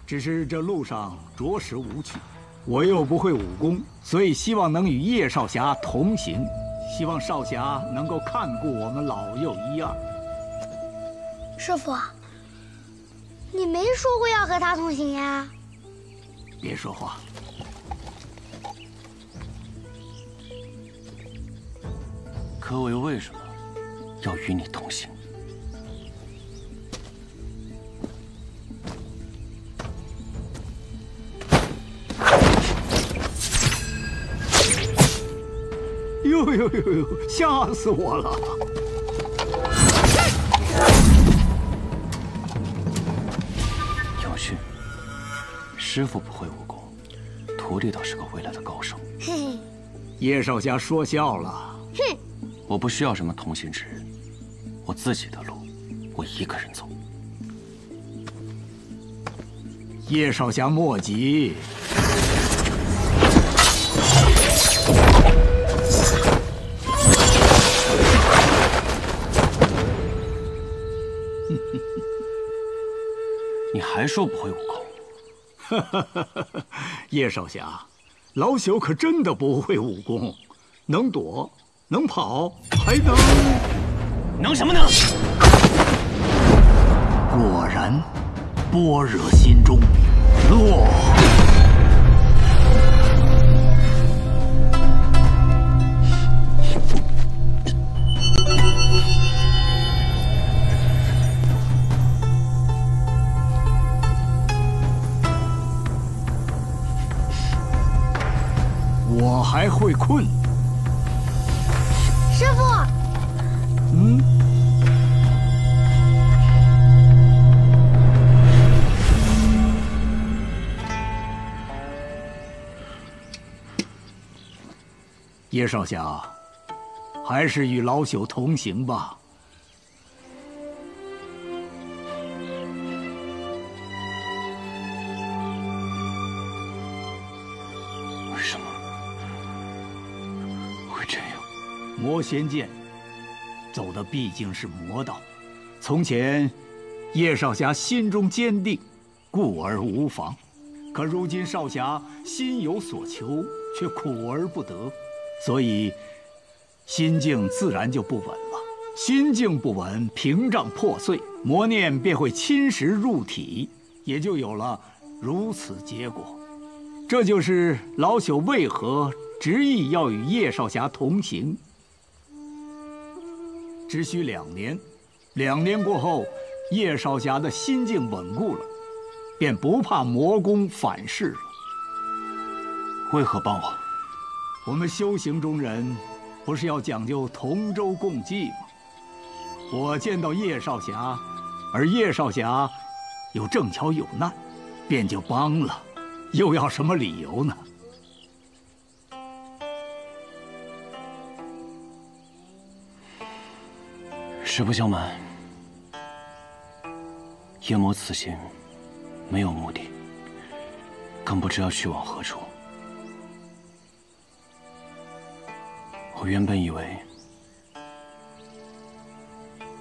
只是这路上着实无趣，我又不会武功，所以希望能与叶少侠同行。希望少侠能够看顾我们老幼一二。师傅，你没说过要和他同行呀？别说话。可我又为什么要与你同行？呦，吓死我了！有趣，师傅不会武功，徒弟倒是个未来的高手。嘿嘿，叶少侠说笑了。哼，我不需要什么同行之人，我自己的路，我一个人走。叶少侠莫急。你还说不会武功？叶少侠，老朽可真的不会武功，能躲，能跑，还能什么能？果然，般若心中落。我还会困。师傅。叶少侠，还是与老朽同行吧。为什么会这样？魔仙剑走的毕竟是魔道，从前叶少侠心中坚定，故而无妨。可如今少侠心有所求，却苦而不得，所以心境自然就不稳了。心境不稳，屏障破碎，魔念便会侵蚀入体，也就有了如此结果。这就是老朽为何执意要与叶少侠同行。只需2年，2年过后，叶少侠的心境稳固了，便不怕魔功反噬了。为何帮我？我们修行中人，不是要讲究同舟共济吗？我见到叶少侠，而叶少侠又正巧有难，便就帮了，又要什么理由呢？实不相瞒，叶某此行没有目的，更不知要去往何处。我原本以为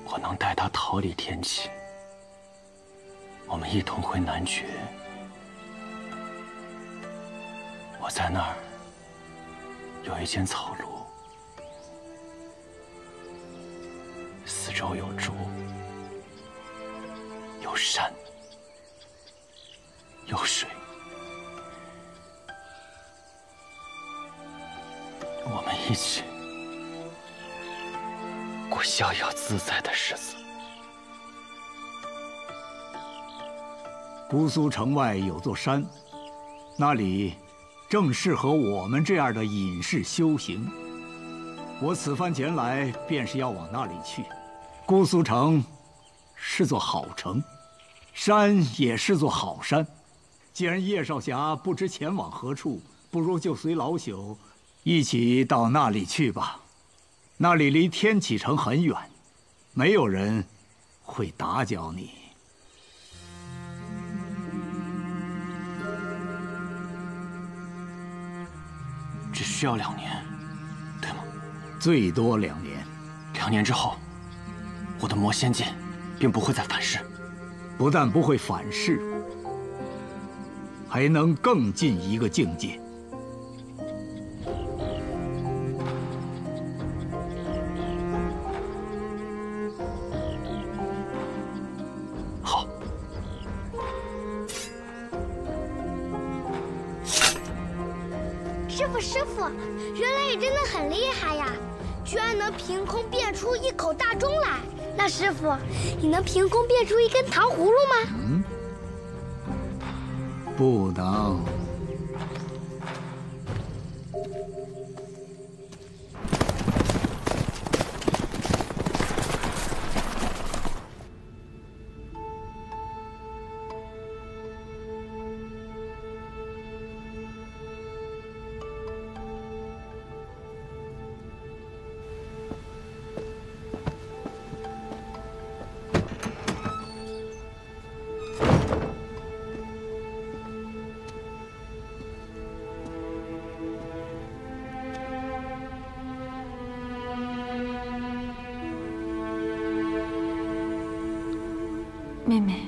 我能带他逃离天启，我们一同回南绝。我在那儿有一间草庐，四周有竹，有山，有水。我们一起过逍遥自在的日子。姑苏城外有座山，那里正适合我们这样的隐士修行。我此番前来，便是要往那里去。姑苏城是座好城，山也是座好山。既然叶少侠不知前往何处，不如就随老朽一起到那里去吧。那里离天启城很远，没有人会打搅你。只需要2年，对吗？最多2年。2年之后，我的魔仙剑便不会再反噬。不但不会反噬，还能更进一个境界。好。师傅，原来你真的很厉害呀，居然能凭空变出一口大钟来。那师傅，你能凭空变出一根糖葫芦吗？不能。妹妹，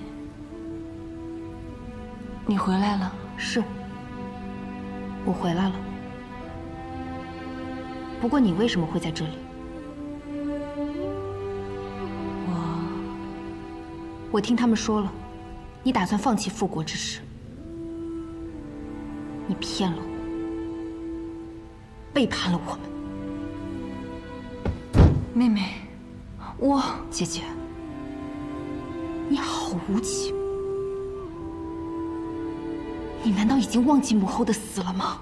你回来了。是，我回来了。不过你为什么会在这里？我听他们说了，你打算放弃复国之事。你骗了我，背叛了我们。妹妹，姐姐。你好无情！你难道已经忘记母后的死了吗？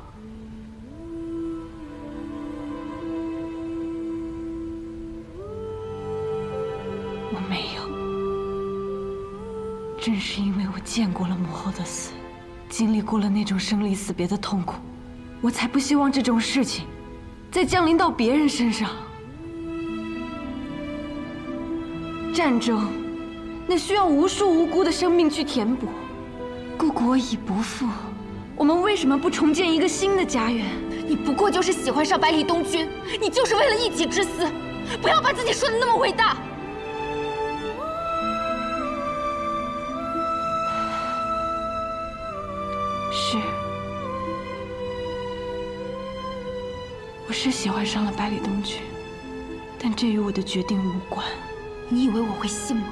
我没有。正是因为我见过了母后的死，经历过了那种生离死别的痛苦，我才不希望这种事情再降临到别人身上。战争。那需要无数无辜的生命去填补，故国已不复，我们为什么不重建一个新的家园？你不过就是喜欢上百里东君，你就是为了一己之私，不要把自己说的那么伟大。是，我是喜欢上了百里东君，但这与我的决定无关。你以为我会信吗？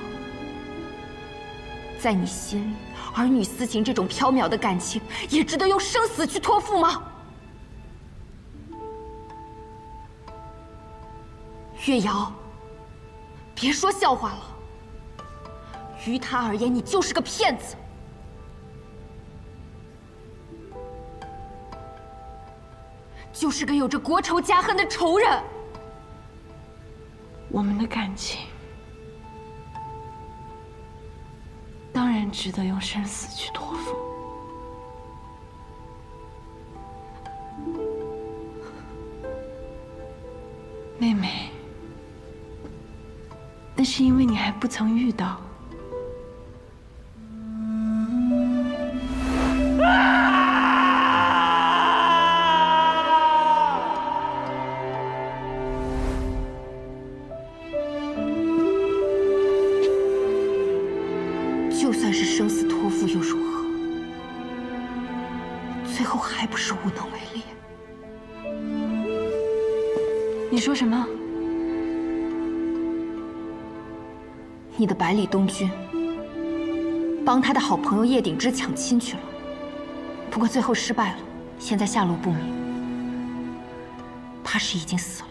在你心里，儿女私情这种缥缈的感情，也值得用生死去托付吗？月瑶，别说笑话了。于他而言，你就是个骗子。就是个有着国仇家恨的仇人。我们的感情当然值得用生死去托付。妹妹，那是因为你还不曾遇到。就算是生死托付又如何？最后还不是无能为力。你说什么？你的百里东军帮他的好朋友叶鼎之抢亲去了，不过最后失败了，现在下落不明。怕是已经死了。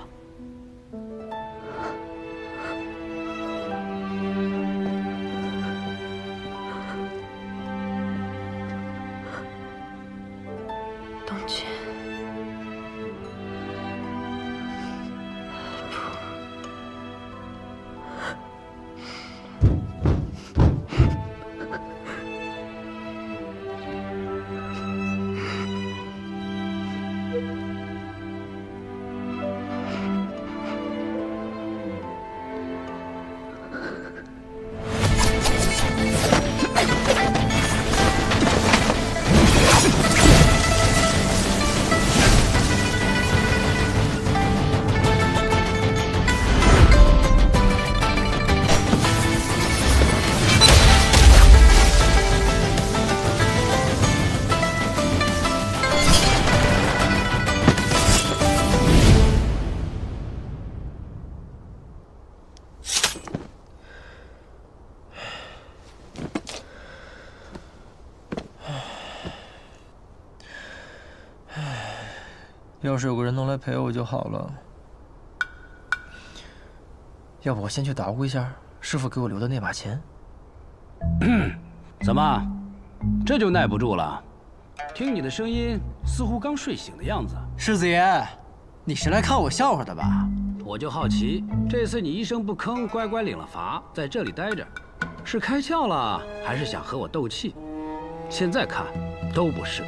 东君，要是有个人能来陪我就好了。要不我先去打呼一下师傅给我留的那把琴。怎么，这就耐不住了？听你的声音，似乎刚睡醒的样子。世子爷，你是来看我笑话的吧？我就好奇，这次你一声不吭，乖乖领了罚，在这里待着，是开窍了，还是想和我斗气？现在看，都不是。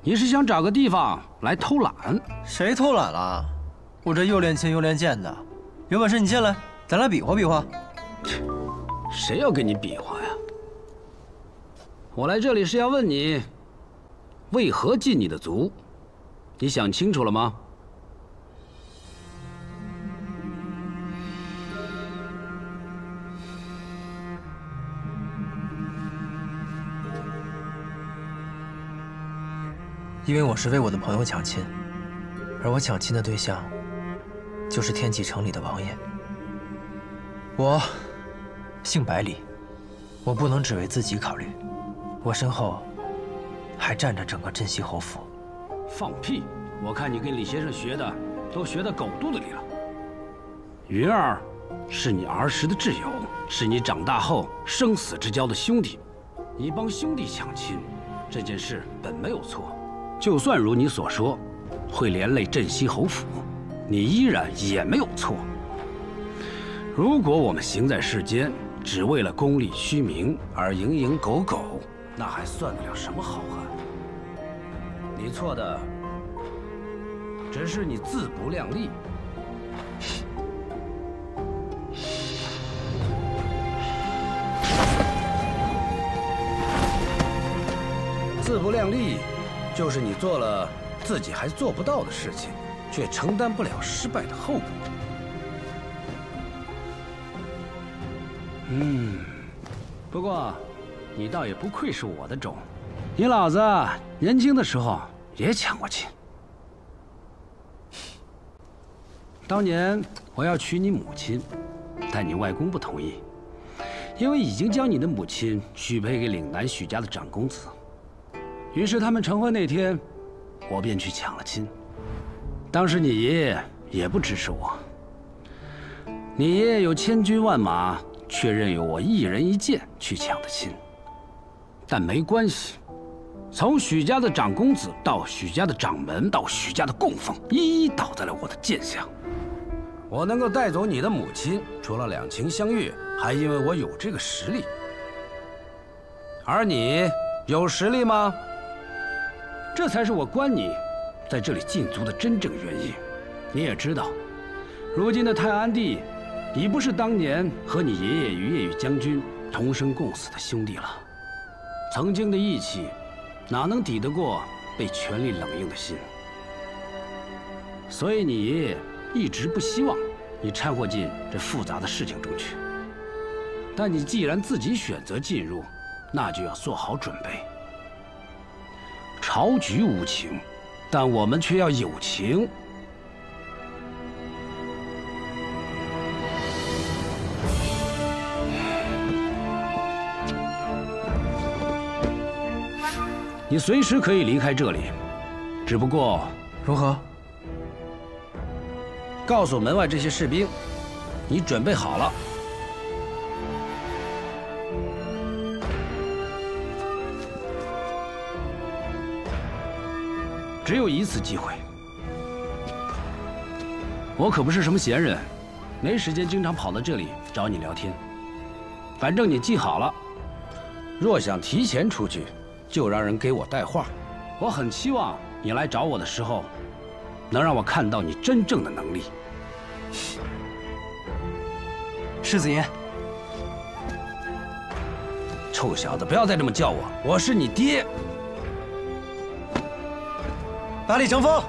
你是想找个地方来偷懒？谁偷懒了？我这又练琴又练剑的，有本事你进来，咱俩比划比划。谁要跟你比划呀？我来这里是要问你，为何进你的族？你想清楚了吗？因为我是为我的朋友抢亲，而我抢亲的对象就是天启城里的王爷。我姓百里，我不能只为自己考虑，我身后还站着整个镇西侯府。放屁！我看你跟李先生学的都学到狗肚子里了。云儿是你儿时的挚友，是你长大后生死之交的兄弟，你帮兄弟抢亲，这件事本没有错。就算如你所说，会连累镇西侯府，你依然也没有错。如果我们行在世间，只为了功利虚名而蝇营狗苟，那还算得了什么好汉？你错的只是你自不量力。自不量力，就是你做了自己还做不到的事情，却承担不了失败的后果。不过你倒也不愧是我的种，你老子年轻的时候也抢过亲。当年我要娶你母亲，但你外公不同意，因为已经将你的母亲许配给岭南许家的长公子。于是他们成婚那天，我便去抢了亲。当时你爷爷也不支持我，你爷爷有千军万马，却任由我一人一剑去抢的亲。但没关系，从许家的长公子到许家的掌门到许家的供奉，一一倒在了我的剑下。我能够带走你的母亲，除了两情相悦，还因为我有这个实力。而你有实力吗？这才是我关你在这里禁足的真正原因。你也知道，如今的泰安帝已不是当年和你爷爷与叶羽将军同生共死的兄弟了。曾经的义气，哪能抵得过被权力冷硬的心？所以你爷爷一直不希望你掺和进这复杂的事情中去。但你既然自己选择进入，那就要做好准备。朝局无情，但我们却要有情。你随时可以离开这里，只不过如何？告诉门外这些士兵，你准备好了。只有一次机会，我可不是什么闲人，没时间经常跑到这里找你聊天。反正你记好了，若想提前出去，就让人给我带话。我很期望你来找我的时候，能让我看到你真正的能力。世子爷，臭小子，不要再这么叫我，我是你爹。百里成风，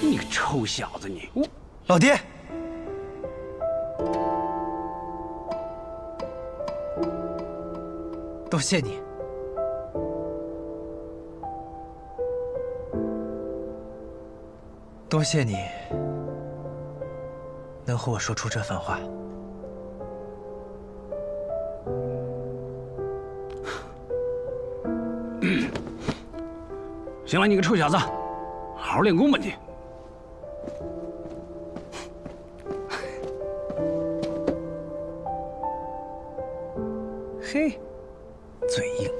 你个臭小子你！老爹，多谢你。多谢你能和我说出这番话。行了，你个臭小子，好好练功吧你。嘿，嘴硬。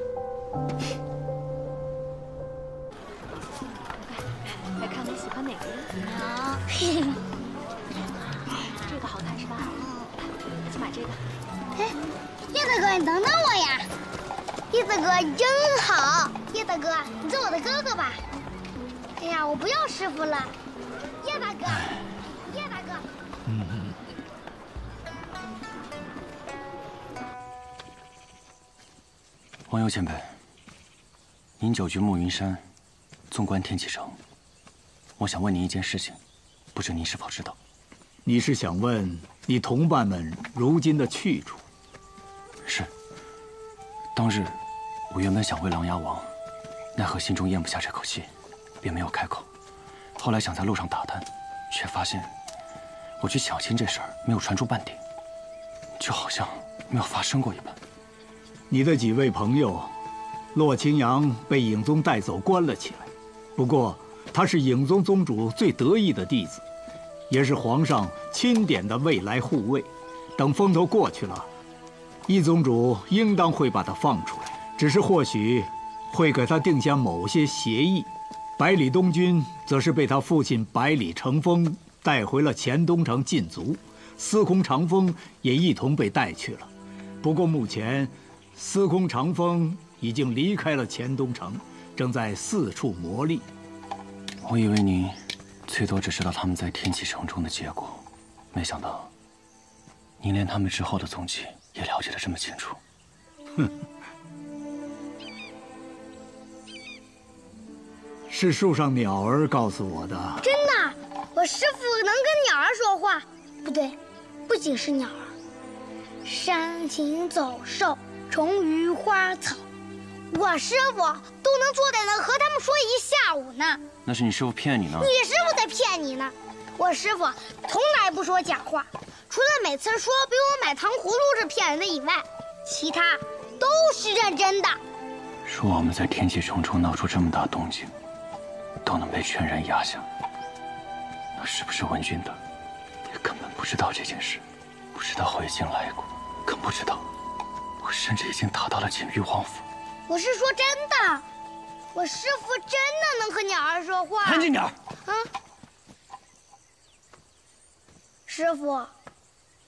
来看你喜欢哪个呀？好，这个好看是吧？就买这个。哎，叶大哥，你等等我呀！叶大哥真好。叶大哥，你做我的哥哥吧。哎呀，我不要师傅了。叶大哥，叶大哥。王佑前辈，您久居暮云山，纵观天启城，我想问您一件事情，不知您是否知道？你是想问你同伴们如今的去处？是。当日，我原本想为琅琊王，奈何心中咽不下这口气，便没有开口。后来想在路上打探，却发现我去抢亲这事儿没有传出半点，就好像没有发生过一般。你的几位朋友，洛清扬被影宗带走关了起来。不过他是影宗宗主最得意的弟子，也是皇上钦点的未来护卫。等风头过去了，一宗主应当会把他放出来，只是或许会给他定下某些协议。百里东军则是被他父亲百里成风带回了黔东城禁足，司空长风也一同被带去了。不过目前，司空长风已经离开了黔东城，正在四处磨砺。我以为您最多只知道他们在天启城中的结果，没想到您连他们之后的踪迹也了解得这么清楚。哼，是树上鸟儿告诉我的。真的，我师父能跟鸟儿说话。不对，不仅是鸟儿，山禽走兽、虫鱼花草，我师傅都能坐在那和他们说一下午呢。那是你师傅骗你呢。你师傅在骗你呢。我师傅从来不说假话，除了每次说给我买糖葫芦是骗人的以外，其他都是认真的。说我们在天启城中闹出这么大动静，都能被全然压下，那是不是文君的也根本不知道这件事，不知道我已经来过，更不知道我甚至已经达到了锦玉王府。我是说真的，我师傅真的能和鸟儿说话。安静点儿！师傅，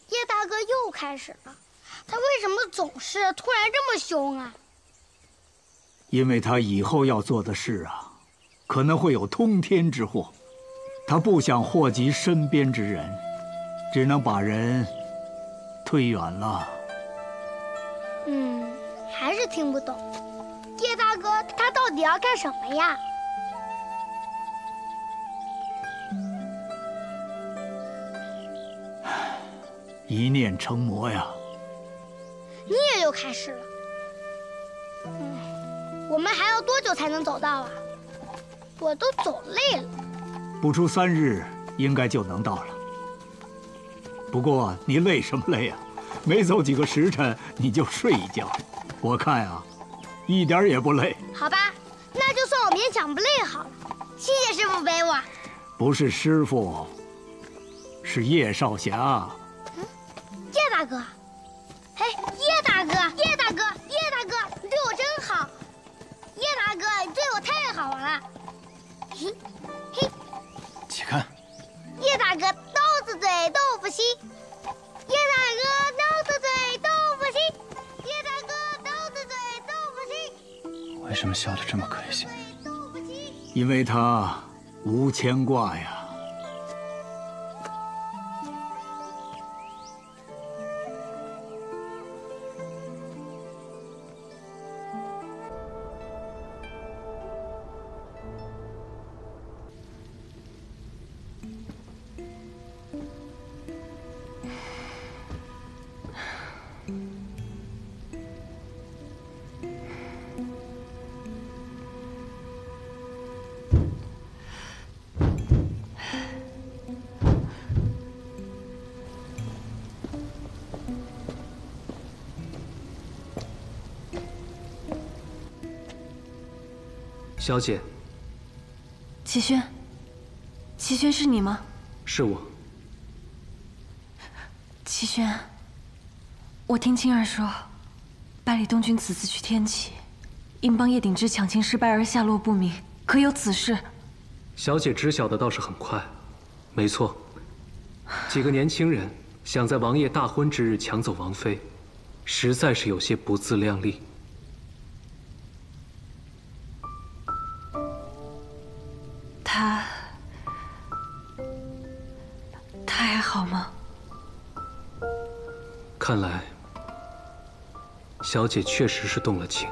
叶大哥又开始了，他为什么总是突然这么凶啊？因为他以后要做的事啊，可能会有通天之祸，他不想祸及身边之人，只能把人推远了。还是听不懂，叶大哥他到底要干什么呀？一念成魔呀！你也又开始了。我们还要多久才能走到啊？我都走累了。不出3日，应该就能到了。不过你累什么累啊？没走几个时辰你就睡一觉，我看啊，一点也不累。好吧，那就算我勉强不累好了。谢谢师傅陪我。不是师傅，是叶少侠。叶大哥，哎，叶大哥，叶大哥，叶大哥，你对我真好。叶大哥，你对我太好了。嘿，嘿，起看。叶大哥，刀子嘴豆腐心。叶大哥，刀子嘴豆腐心。叶大哥，刀子嘴豆腐心。为什么笑得这么开心？因为他无牵挂呀。小姐，齐轩，齐轩是你吗？是我。齐轩，我听青儿说，百里东君此次去天启，因帮叶鼎之抢亲失败而下落不明，可有此事？小姐知晓的倒是很快，没错，几个年轻人想在王爷大婚之日抢走王妃，实在是有些不自量力。他还好吗？看来，小姐确实是动了情。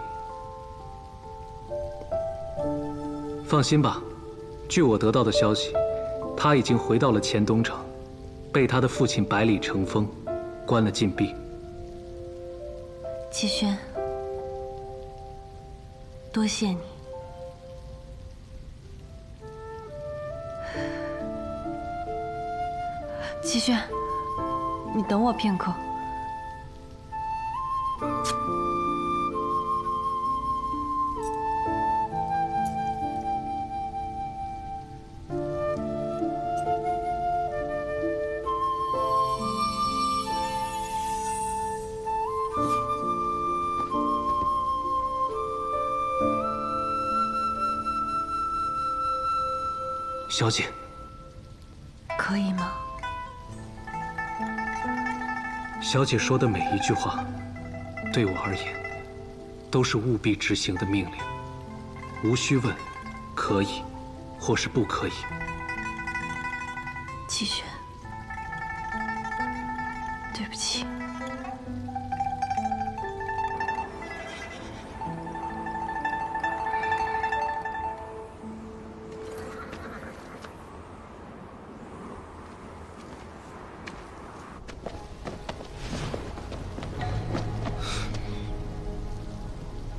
放心吧，据我得到的消息，他已经回到了黔东城，被他的父亲百里成风关了禁闭。齐轩，多谢你。齐轩，你等我片刻。小姐，可以吗？小姐说的每一句话，对我而言，都是务必执行的命令，无需问可以，或是不可以。齐轩，对不起。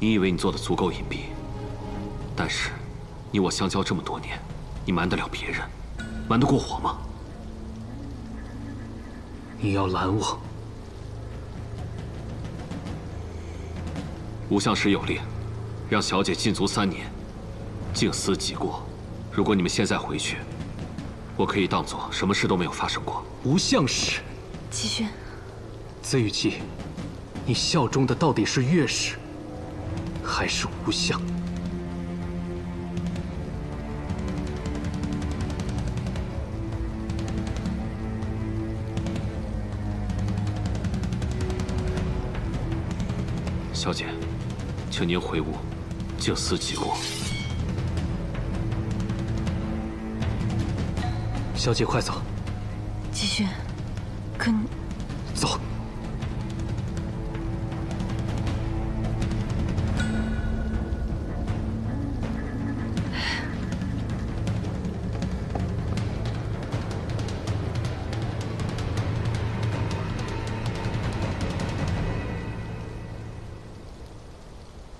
你以为你做的足够隐蔽，但是你我相交这么多年，你瞒得了别人，瞒得过我吗？你要拦我？吴相师有令，让小姐禁足3年，静思己过。如果你们现在回去，我可以当做什么事都没有发生过。吴相使，齐轩，子雨姬，你效忠的到底是岳氏，还是吴相？小姐，请您回屋，静思己过。小姐，快走。齐轩，可你走。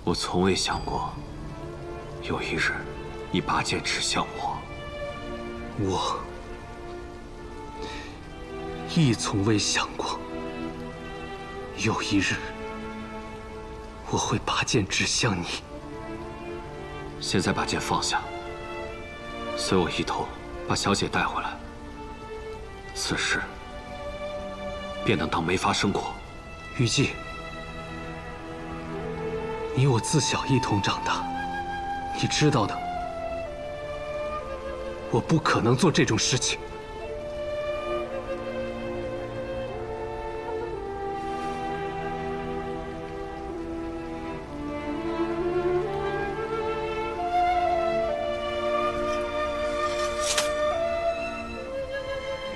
我从未想过，有一日，你拔剑指向我。我亦从未想过，有一日我会拔剑指向你。现在把剑放下，随我一同把小姐带回来。此事便能当没发生过。雨姬，你我自小一同长大，你知道的，我不可能做这种事情。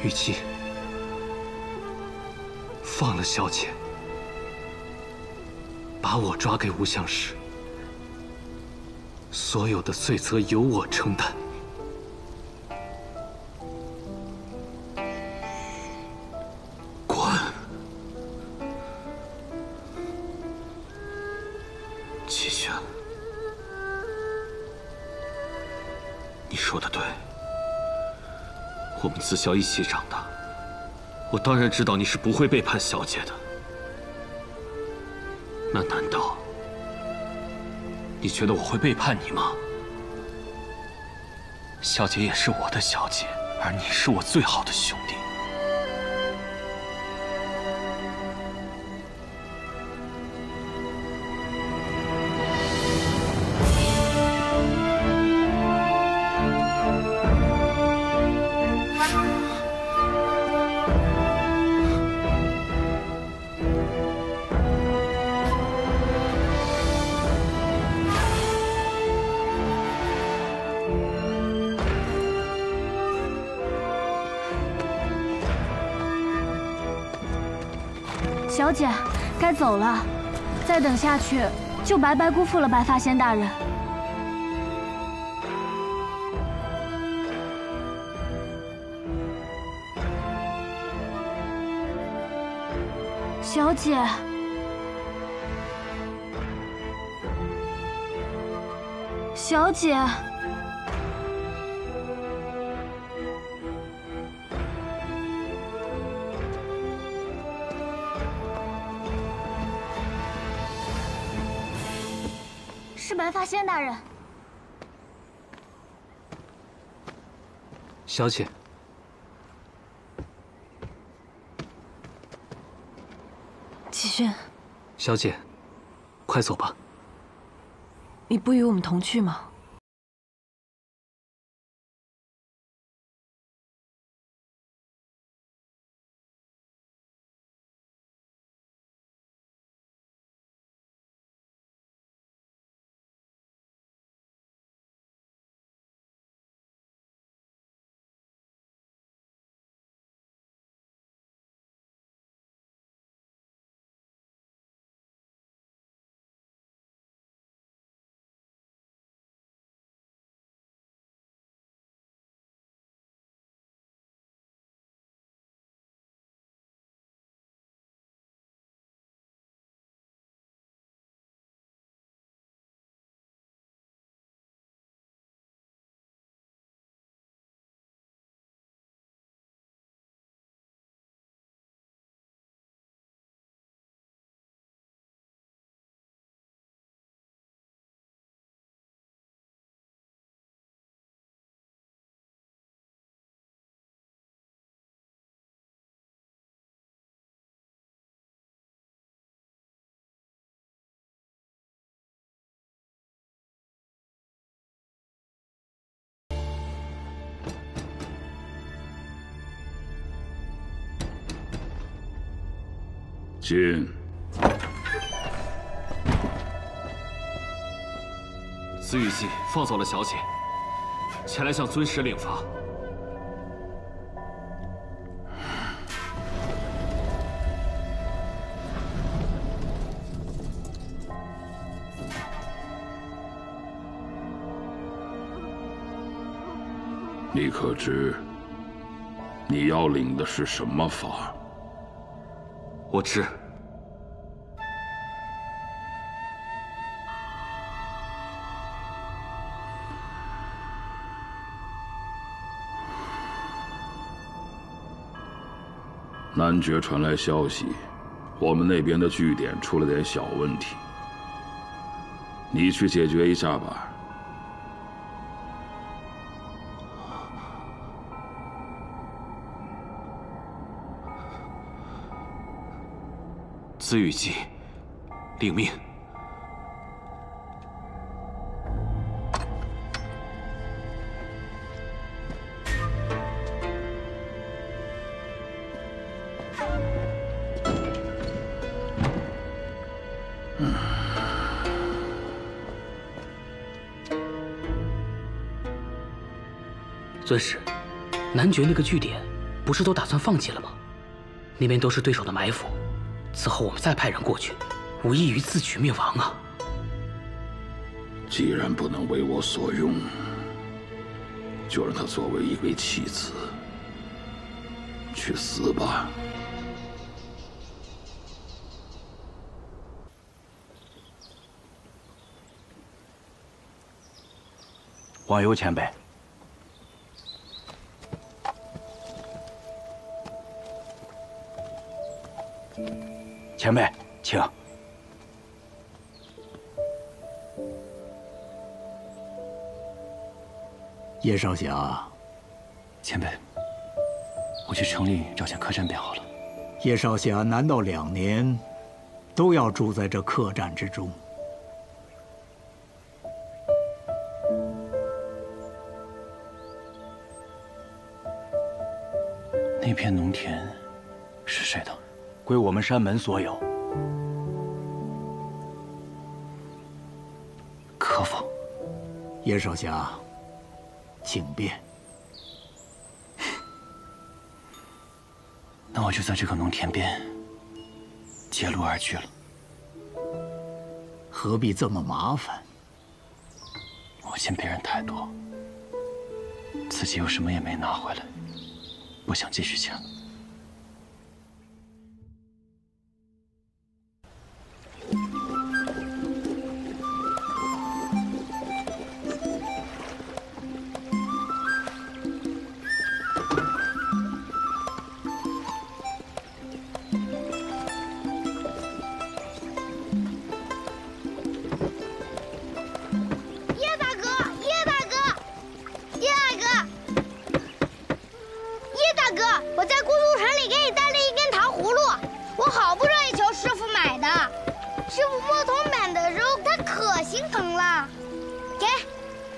雨姬，放了小姐，把我抓给吴相使，所有的罪责由我承担。滚！齐轩，你说的对，我们自小一起长大，我当然知道你是不会背叛小姐的。那难道你觉得我会背叛你吗？小姐也是我的小姐，而你是我最好的兄弟。小姐，该走了，再等下去就白白辜负了白发仙大人。小姐，小姐。是白发仙大人。小姐，齐轩，小姐，快走吧。你不与我们同去吗？进。子羽姬放走了小姐，前来向尊师领罚。你可知你要领的是什么法？我知。男爵传来消息，我们那边的据点出了点小问题，你去解决一下吧。子羽姬，领命。尊师，男爵那个据点不是都打算放弃了吗？那边都是对手的埋伏，此后我们再派人过去，无异于自取灭亡啊！既然不能为我所用，就让他作为一位弃子去死吧。王游前辈。前辈，请。叶少侠，前辈，我去城里找间客栈便好了。叶少侠难道2年都要住在这客栈之中？那片农田是谁的？归我们山门所有。可否？叶少侠，请便。那我就在这个农田边截路而居了。何必这么麻烦？我欠别人太多，自己又什么也没拿回来，不想继续欠了。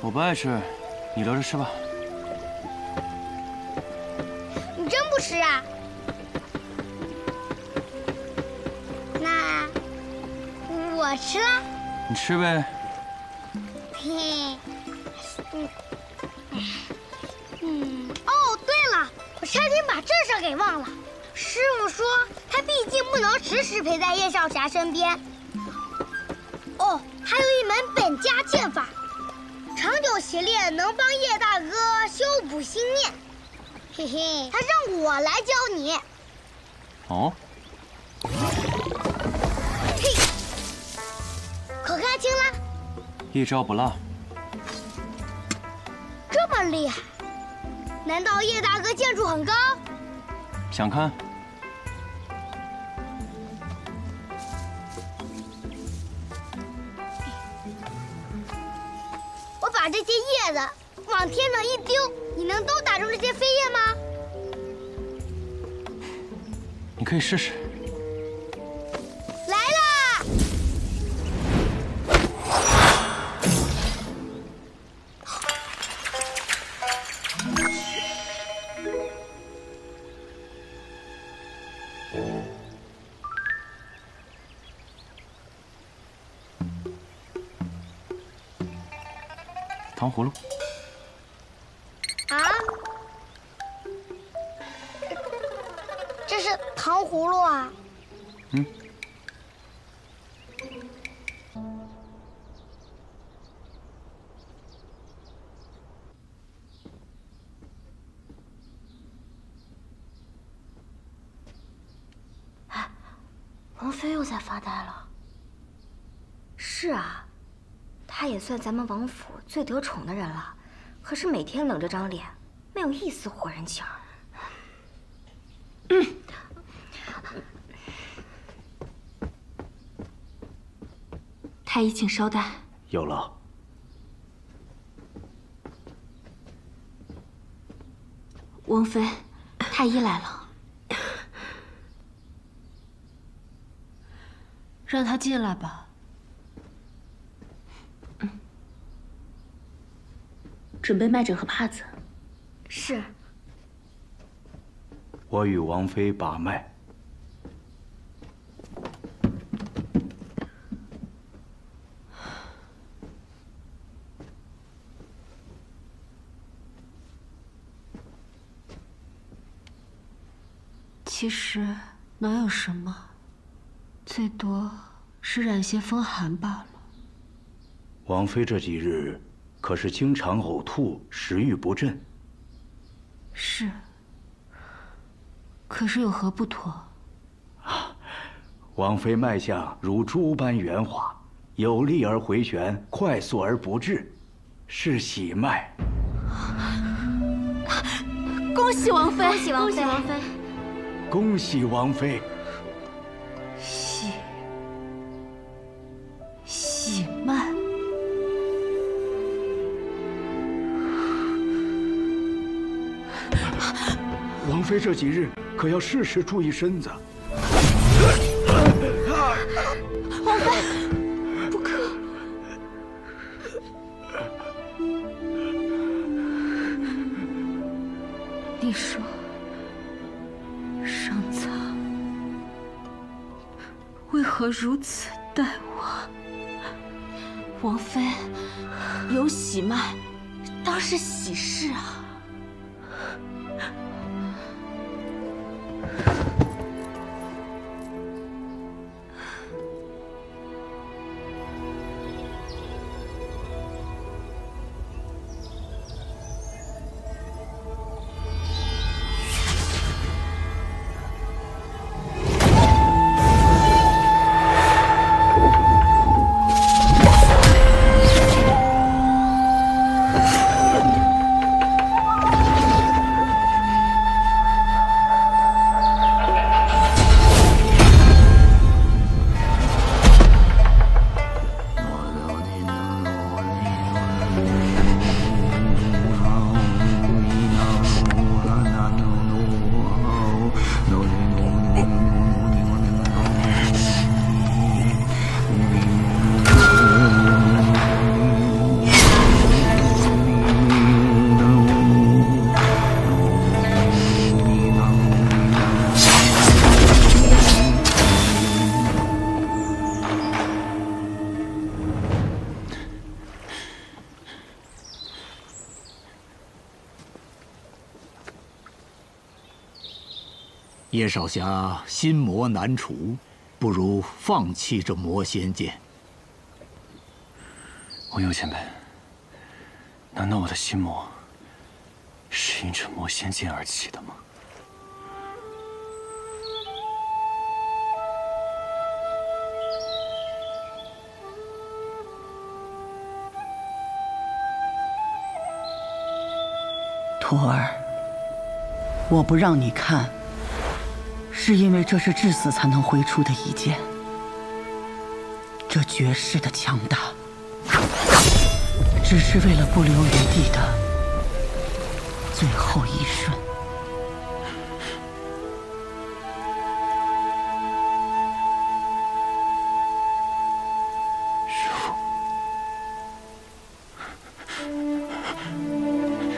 我不爱吃，你留着吃吧。你真不吃啊？那我吃了。你吃呗。嘿，哦，对了，我差点把这事给忘了。师傅说他毕竟不能时时陪在叶少侠身边。哦，还有一门本家剑法。长久习练能帮叶大哥修补心念，嘿嘿，他让我来教你。哦。嘿，可看清了？一招不落。这么厉害？难道叶大哥剑术很高？想看？我把这些叶子往天上一丢，你能都打中这些飞叶吗？你可以试试。来啦！糖葫芦。啊？这是糖葫芦啊？嗯。王妃又在发呆了。是啊，她也算咱们王府最得宠的人了，可是每天冷着张脸，没有一丝活人气儿。太医，请稍待。有了。王妃，太医来了。让他进来吧。准备脉诊和帕子。是。我与王妃把脉。其实哪有什么，最多是染些风寒罢了。王妃这几日可是经常呕吐，食欲不振。是。可是有何不妥？王妃脉象如珠般圆滑，有力而回旋，快速而不滞，是喜脉。恭喜王妃！恭喜王妃！恭喜王妃！喜脉。王妃这几日可要事事注意身子。王妃，不可！你说，上苍为何如此待我？王妃有喜脉，当是喜事啊。叶少侠心魔难除，不如放弃这魔仙剑。文佑前辈，难道我的心魔是因这魔仙剑而起的吗？徒儿，我不让你看，是因为这是至死才能挥出的一剑。这绝世的强大，只是为了不留余地的最后一瞬。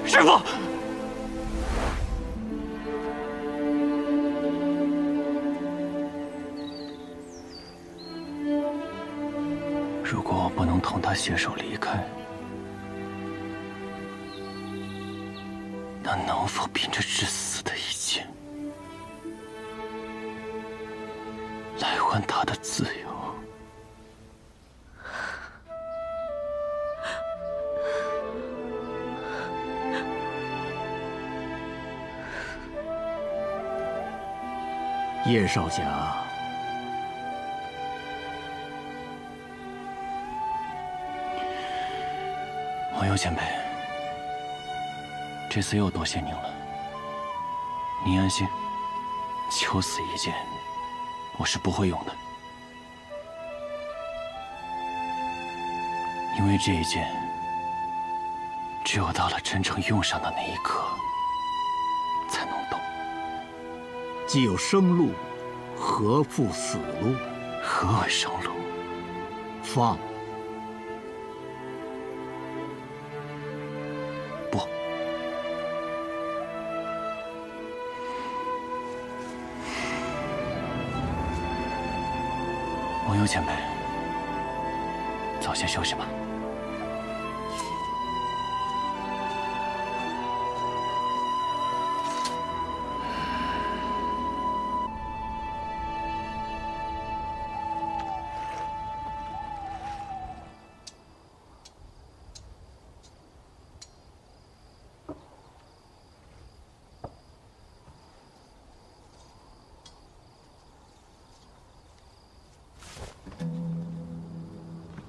师父！如果我不能同他携手离开，那能否凭着至死的一剑，来换他的自由？叶少侠，王佑前辈，这次又多谢您了。您安心，求死一剑，我是不会用的，因为这一剑，只有到了真正用上的那一刻，才能动。既有生路，何负死路？何为生路？放。不。王佑前辈，早些休息吧。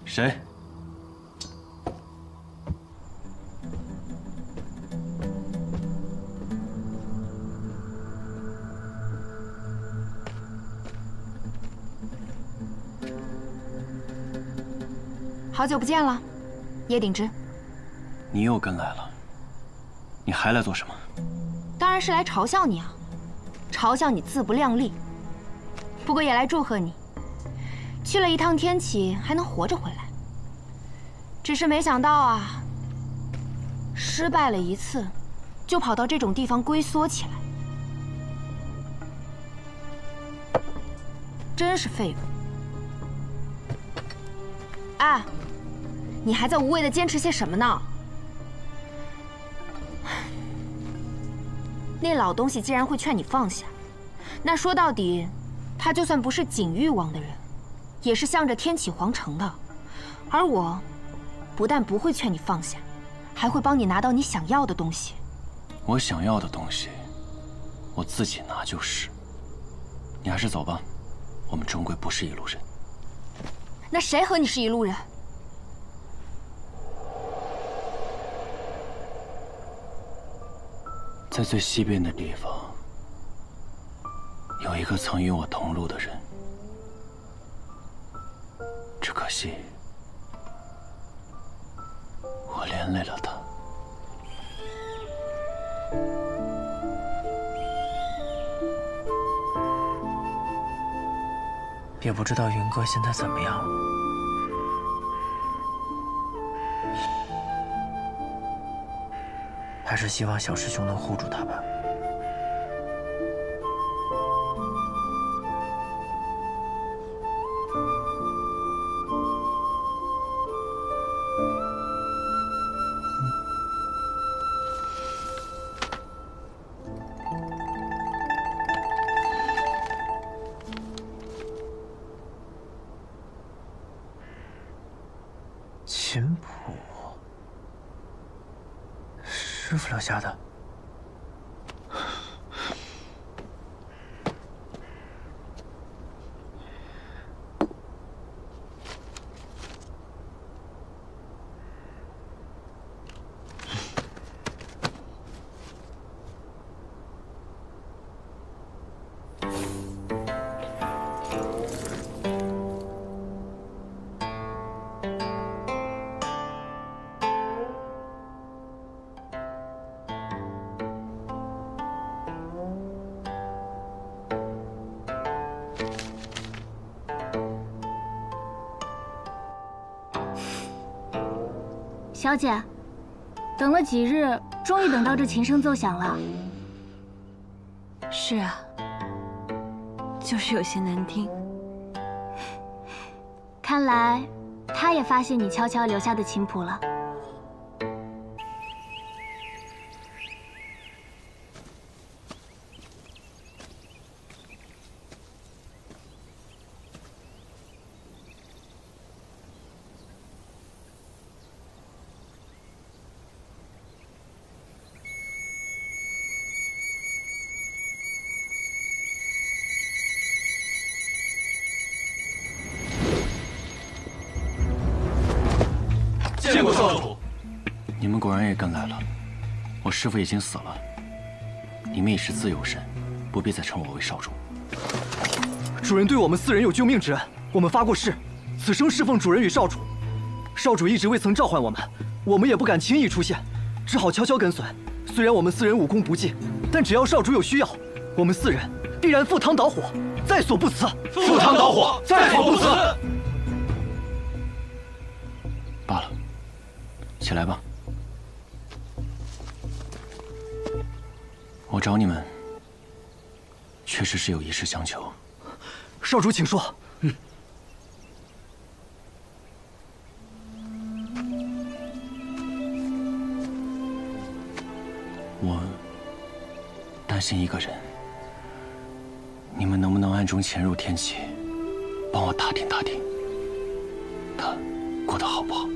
谁？好久不见了，叶鼎之。你又跟来了，你还来做什么？当然是来嘲笑你啊，嘲笑你自不量力。不过也来祝贺你，去了一趟天启还能活着回来。只是没想到啊，失败了一次，就跑到这种地方龟缩起来，真是废物！啊，你还在无谓的坚持些什么呢？那老东西既然会劝你放下，那说到底，他就算不是景誉王的人，也是向着天启皇城的，而我。不但不会劝你放下，还会帮你拿到你想要的东西。我想要的东西，我自己拿就是。你还是走吧，我们终归不是一路人。那谁和你是一路人？在最西边的地方，有一个曾与我同路的人，只可惜。我连累了他。也不知道云哥现在怎么样了。还是希望小师兄能护住他吧。琴谱，师傅留下的。小姐，等了几日，终于等到这琴声奏响了。是啊，就是有些难听。看来他也发现你悄悄留下的琴谱了。少主。你们果然也跟来了。我师父已经死了，你们已是自由身，不必再称我为少主。主人对我们4人有救命之恩，我们发过誓，此生侍奉主人与少主。少主一直未曾召唤我们，我们也不敢轻易出现，只好悄悄跟随。虽然我们4人武功不济，但只要少主有需要，我们4人必然赴汤蹈火，在所不辞。赴汤蹈火，在所不辞。罢了，起来吧。我找你们，确实是有一事相求。少主，请说。我担心一个人，你们能不能暗中潜入天启，帮我打听打听，他过得好不好？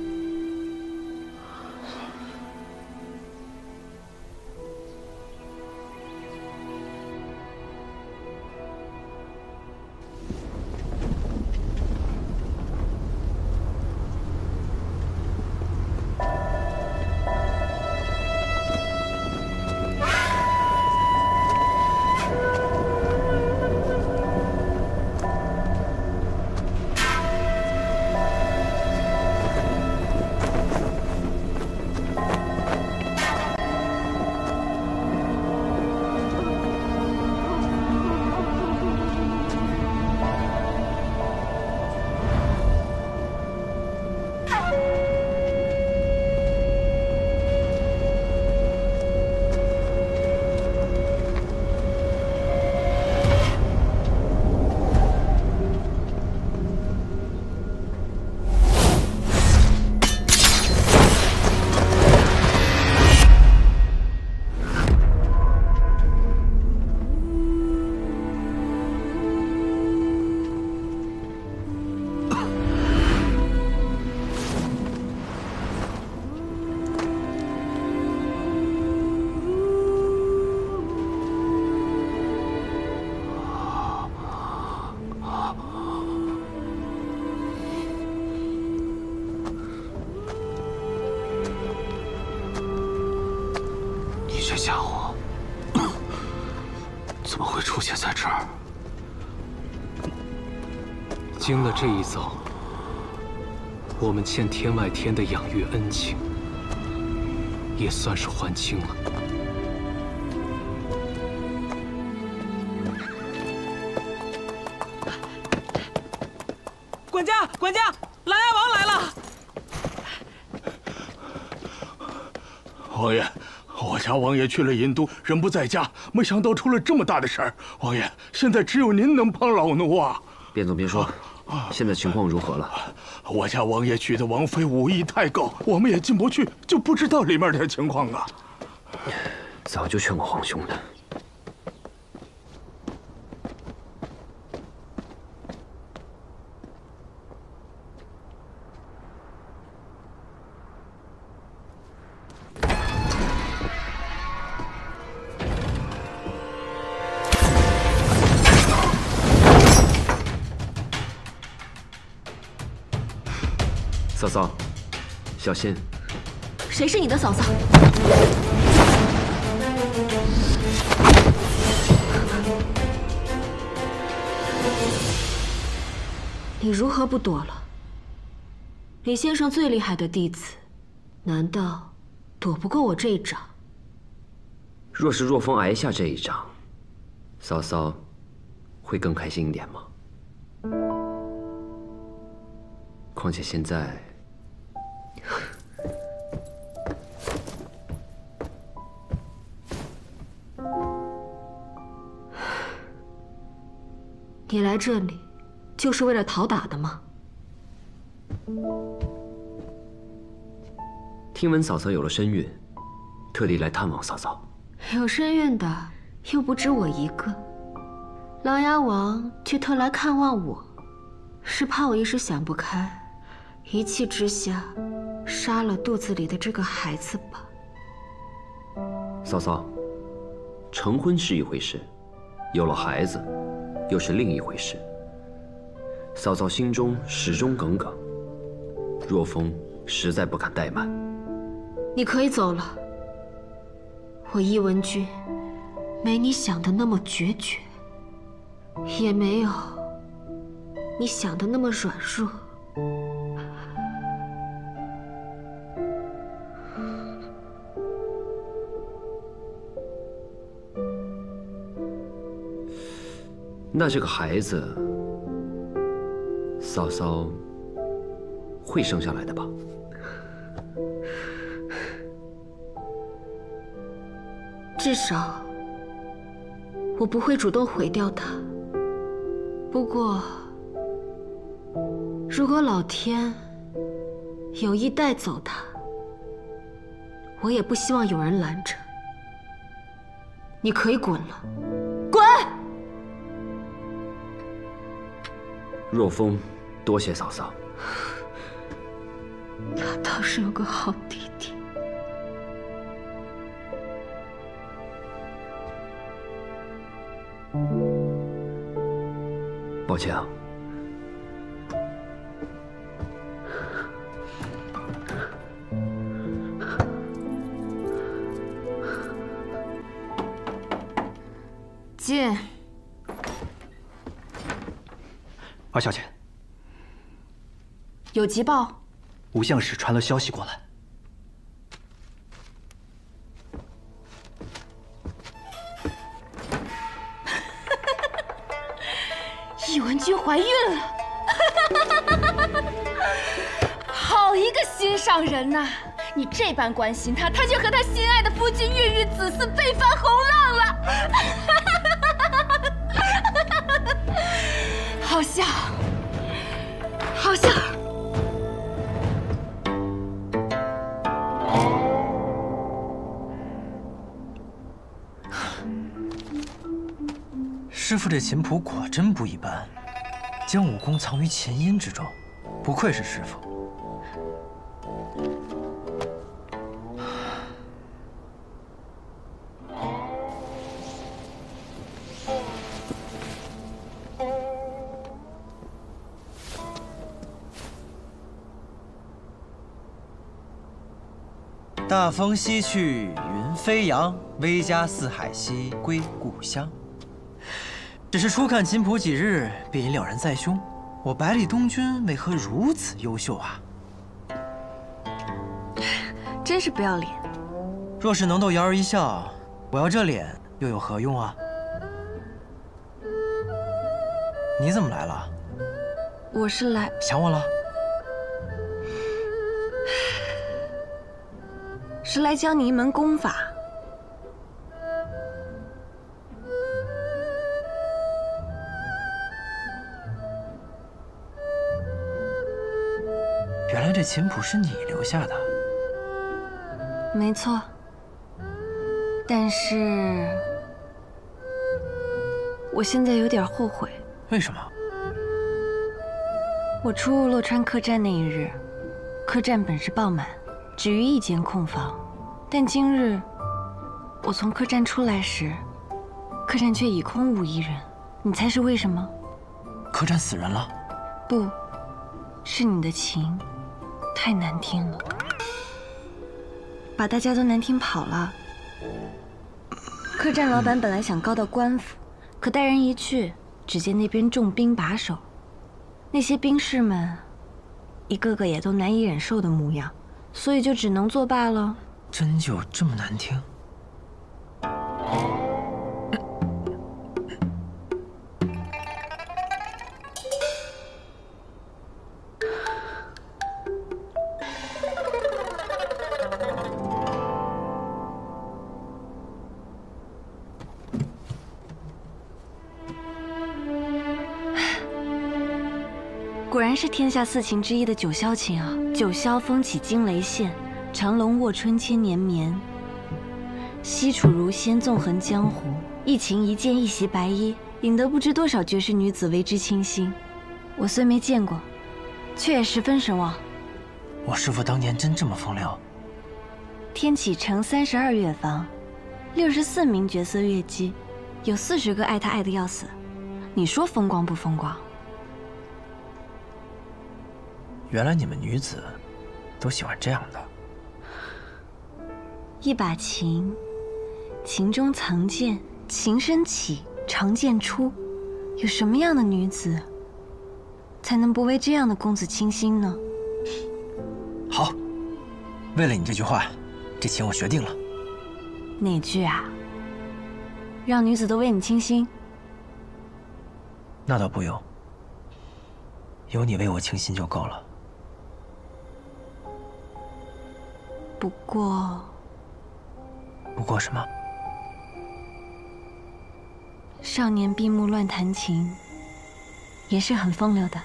这家伙怎么会出现在这儿？经了这一遭，我们欠天外天的养育恩情，也算是还清了。管家，管家，琅琊王来了！王爷。我家王爷去了银都，人不在家，没想到出了这么大的事儿。王爷，现在只有您能帮老奴啊！卞总别说，现在情况如何了？我家王爷娶的王妃武艺太高，我们也进不去，就不知道里面的情况啊。早就劝过皇兄的。嫂嫂，小心！谁是你的嫂嫂？你如何不躲了？李先生最厉害的弟子，难道躲不过我这一掌？若是若风挨下这一掌，嫂嫂会更开心一点吗？况且现在，你来这里就是为了讨打的吗？听闻嫂嫂有了身孕，特地来探望嫂嫂。有身孕的又不止我一个，琅琊王却特来看望我，是怕我一时想不开，一气之下杀了肚子里的这个孩子吧。嫂嫂，成婚是一回事，有了孩子又是另一回事。嫂嫂心中始终耿耿，若风实在不敢怠慢。你可以走了。我易文君没你想的那么决绝，也没有你想的那么软弱。那这个孩子，嫂嫂会生下来的吧？至少我不会主动毁掉它。不过，如果老天有意带走它，我也不希望有人拦着。你可以滚了，滚！若风，多谢嫂嫂。他倒是有个好弟弟。抱歉啊。进。二小姐，有急报。吴相使传了消息过来。易文君怀孕了，好一个心上人呐！你这般关心她，她就和她心爱的夫君孕育子嗣，被翻红浪了。好笑，好笑。师傅这琴谱果真不一般，将武功藏于琴音之中，不愧是师傅。大风西去云飞扬，威加四海兮归故乡。只是初看琴谱几日，便已了然在胸。我百里东君为何如此优秀啊？真是不要脸！若是能逗瑶儿一笑，我要这脸又有何用啊？你怎么来了？我是来想我了？是来教你一门功法。原来这琴谱是你留下的。没错。但是，我现在有点后悔。为什么？我出入洛川客栈那一日，客栈本是爆满，只余一间空房。但今日我从客栈出来时，客栈却已空无一人。你猜是为什么？客栈死人了？不，是你的琴太难听了，把大家都难听跑了。客栈老板本来想告到官府，可带人一去，只见那边重兵把守，那些兵士们一个个也都难以忍受的模样，所以就只能作罢了。真就这么难听？果然是天下四琴之一的九霄琴啊！九霄风起惊雷现，长龙卧春千年眠。西楚如仙纵横江湖，一琴一剑一袭白衣，引得不知多少绝世女子为之倾心。我虽没见过，却也十分神往。我师父当年真这么风流？天启成32乐坊，64名绝色乐姬，有40个爱他爱得要死。你说风光不风光？原来你们女子都喜欢这样的。一把琴，琴中藏剑，琴声起，长剑出。有什么样的女子，才能不为这样的公子倾心呢？好，为了你这句话，这琴我学定了。哪句啊？让女子都为你倾心？那倒不用，有你为我倾心就够了。不过什么？少年闭目乱弹琴，也是很风流的。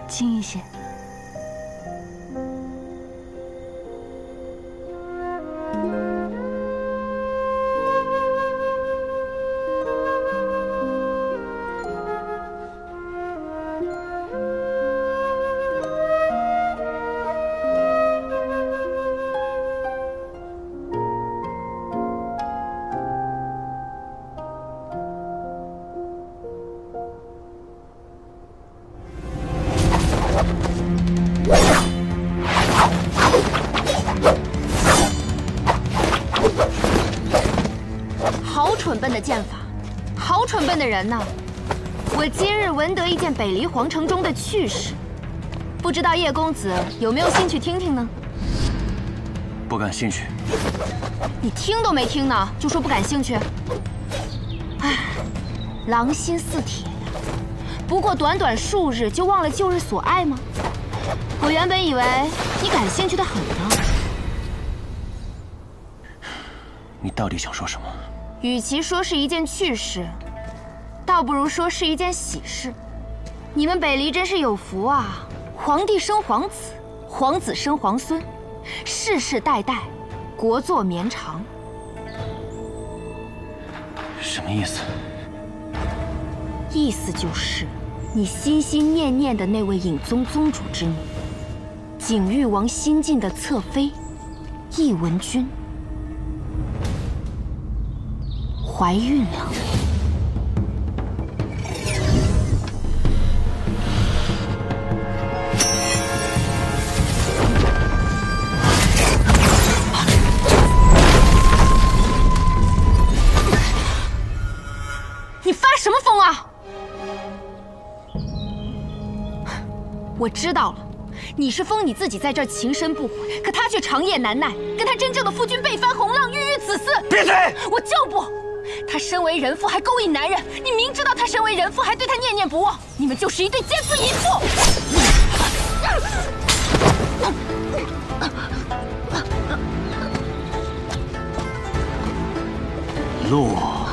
轻一些。好蠢笨的剑法，好蠢笨的人呐！我今日闻得一件北离皇城中的趣事，不知道叶公子有没有兴趣听听呢？不感兴趣。你听都没听呢，就说不感兴趣？唉，狼心似铁呀！不过短短数日就忘了旧日所爱吗？我原本以为你感兴趣的很呢。你到底想说什么？与其说是一件趣事，倒不如说是一件喜事。你们北离真是有福啊！皇帝生皇子，皇子生皇孙，世世代代，国祚绵长。什么意思？意思就是，你心心念念的那位隐宗宗主之女，景誉王新晋的侧妃，懿文君，怀孕了。你发什么疯啊？我知道了，你是疯你自己在这儿情深不悔，可他却长夜难耐，跟他真正的夫君被翻红浪，郁郁子嗣。闭嘴！我就不！他身为人妇还勾引男人，你明知道他身为人妇还对他念念不忘，你们就是一对奸夫淫妇！陆。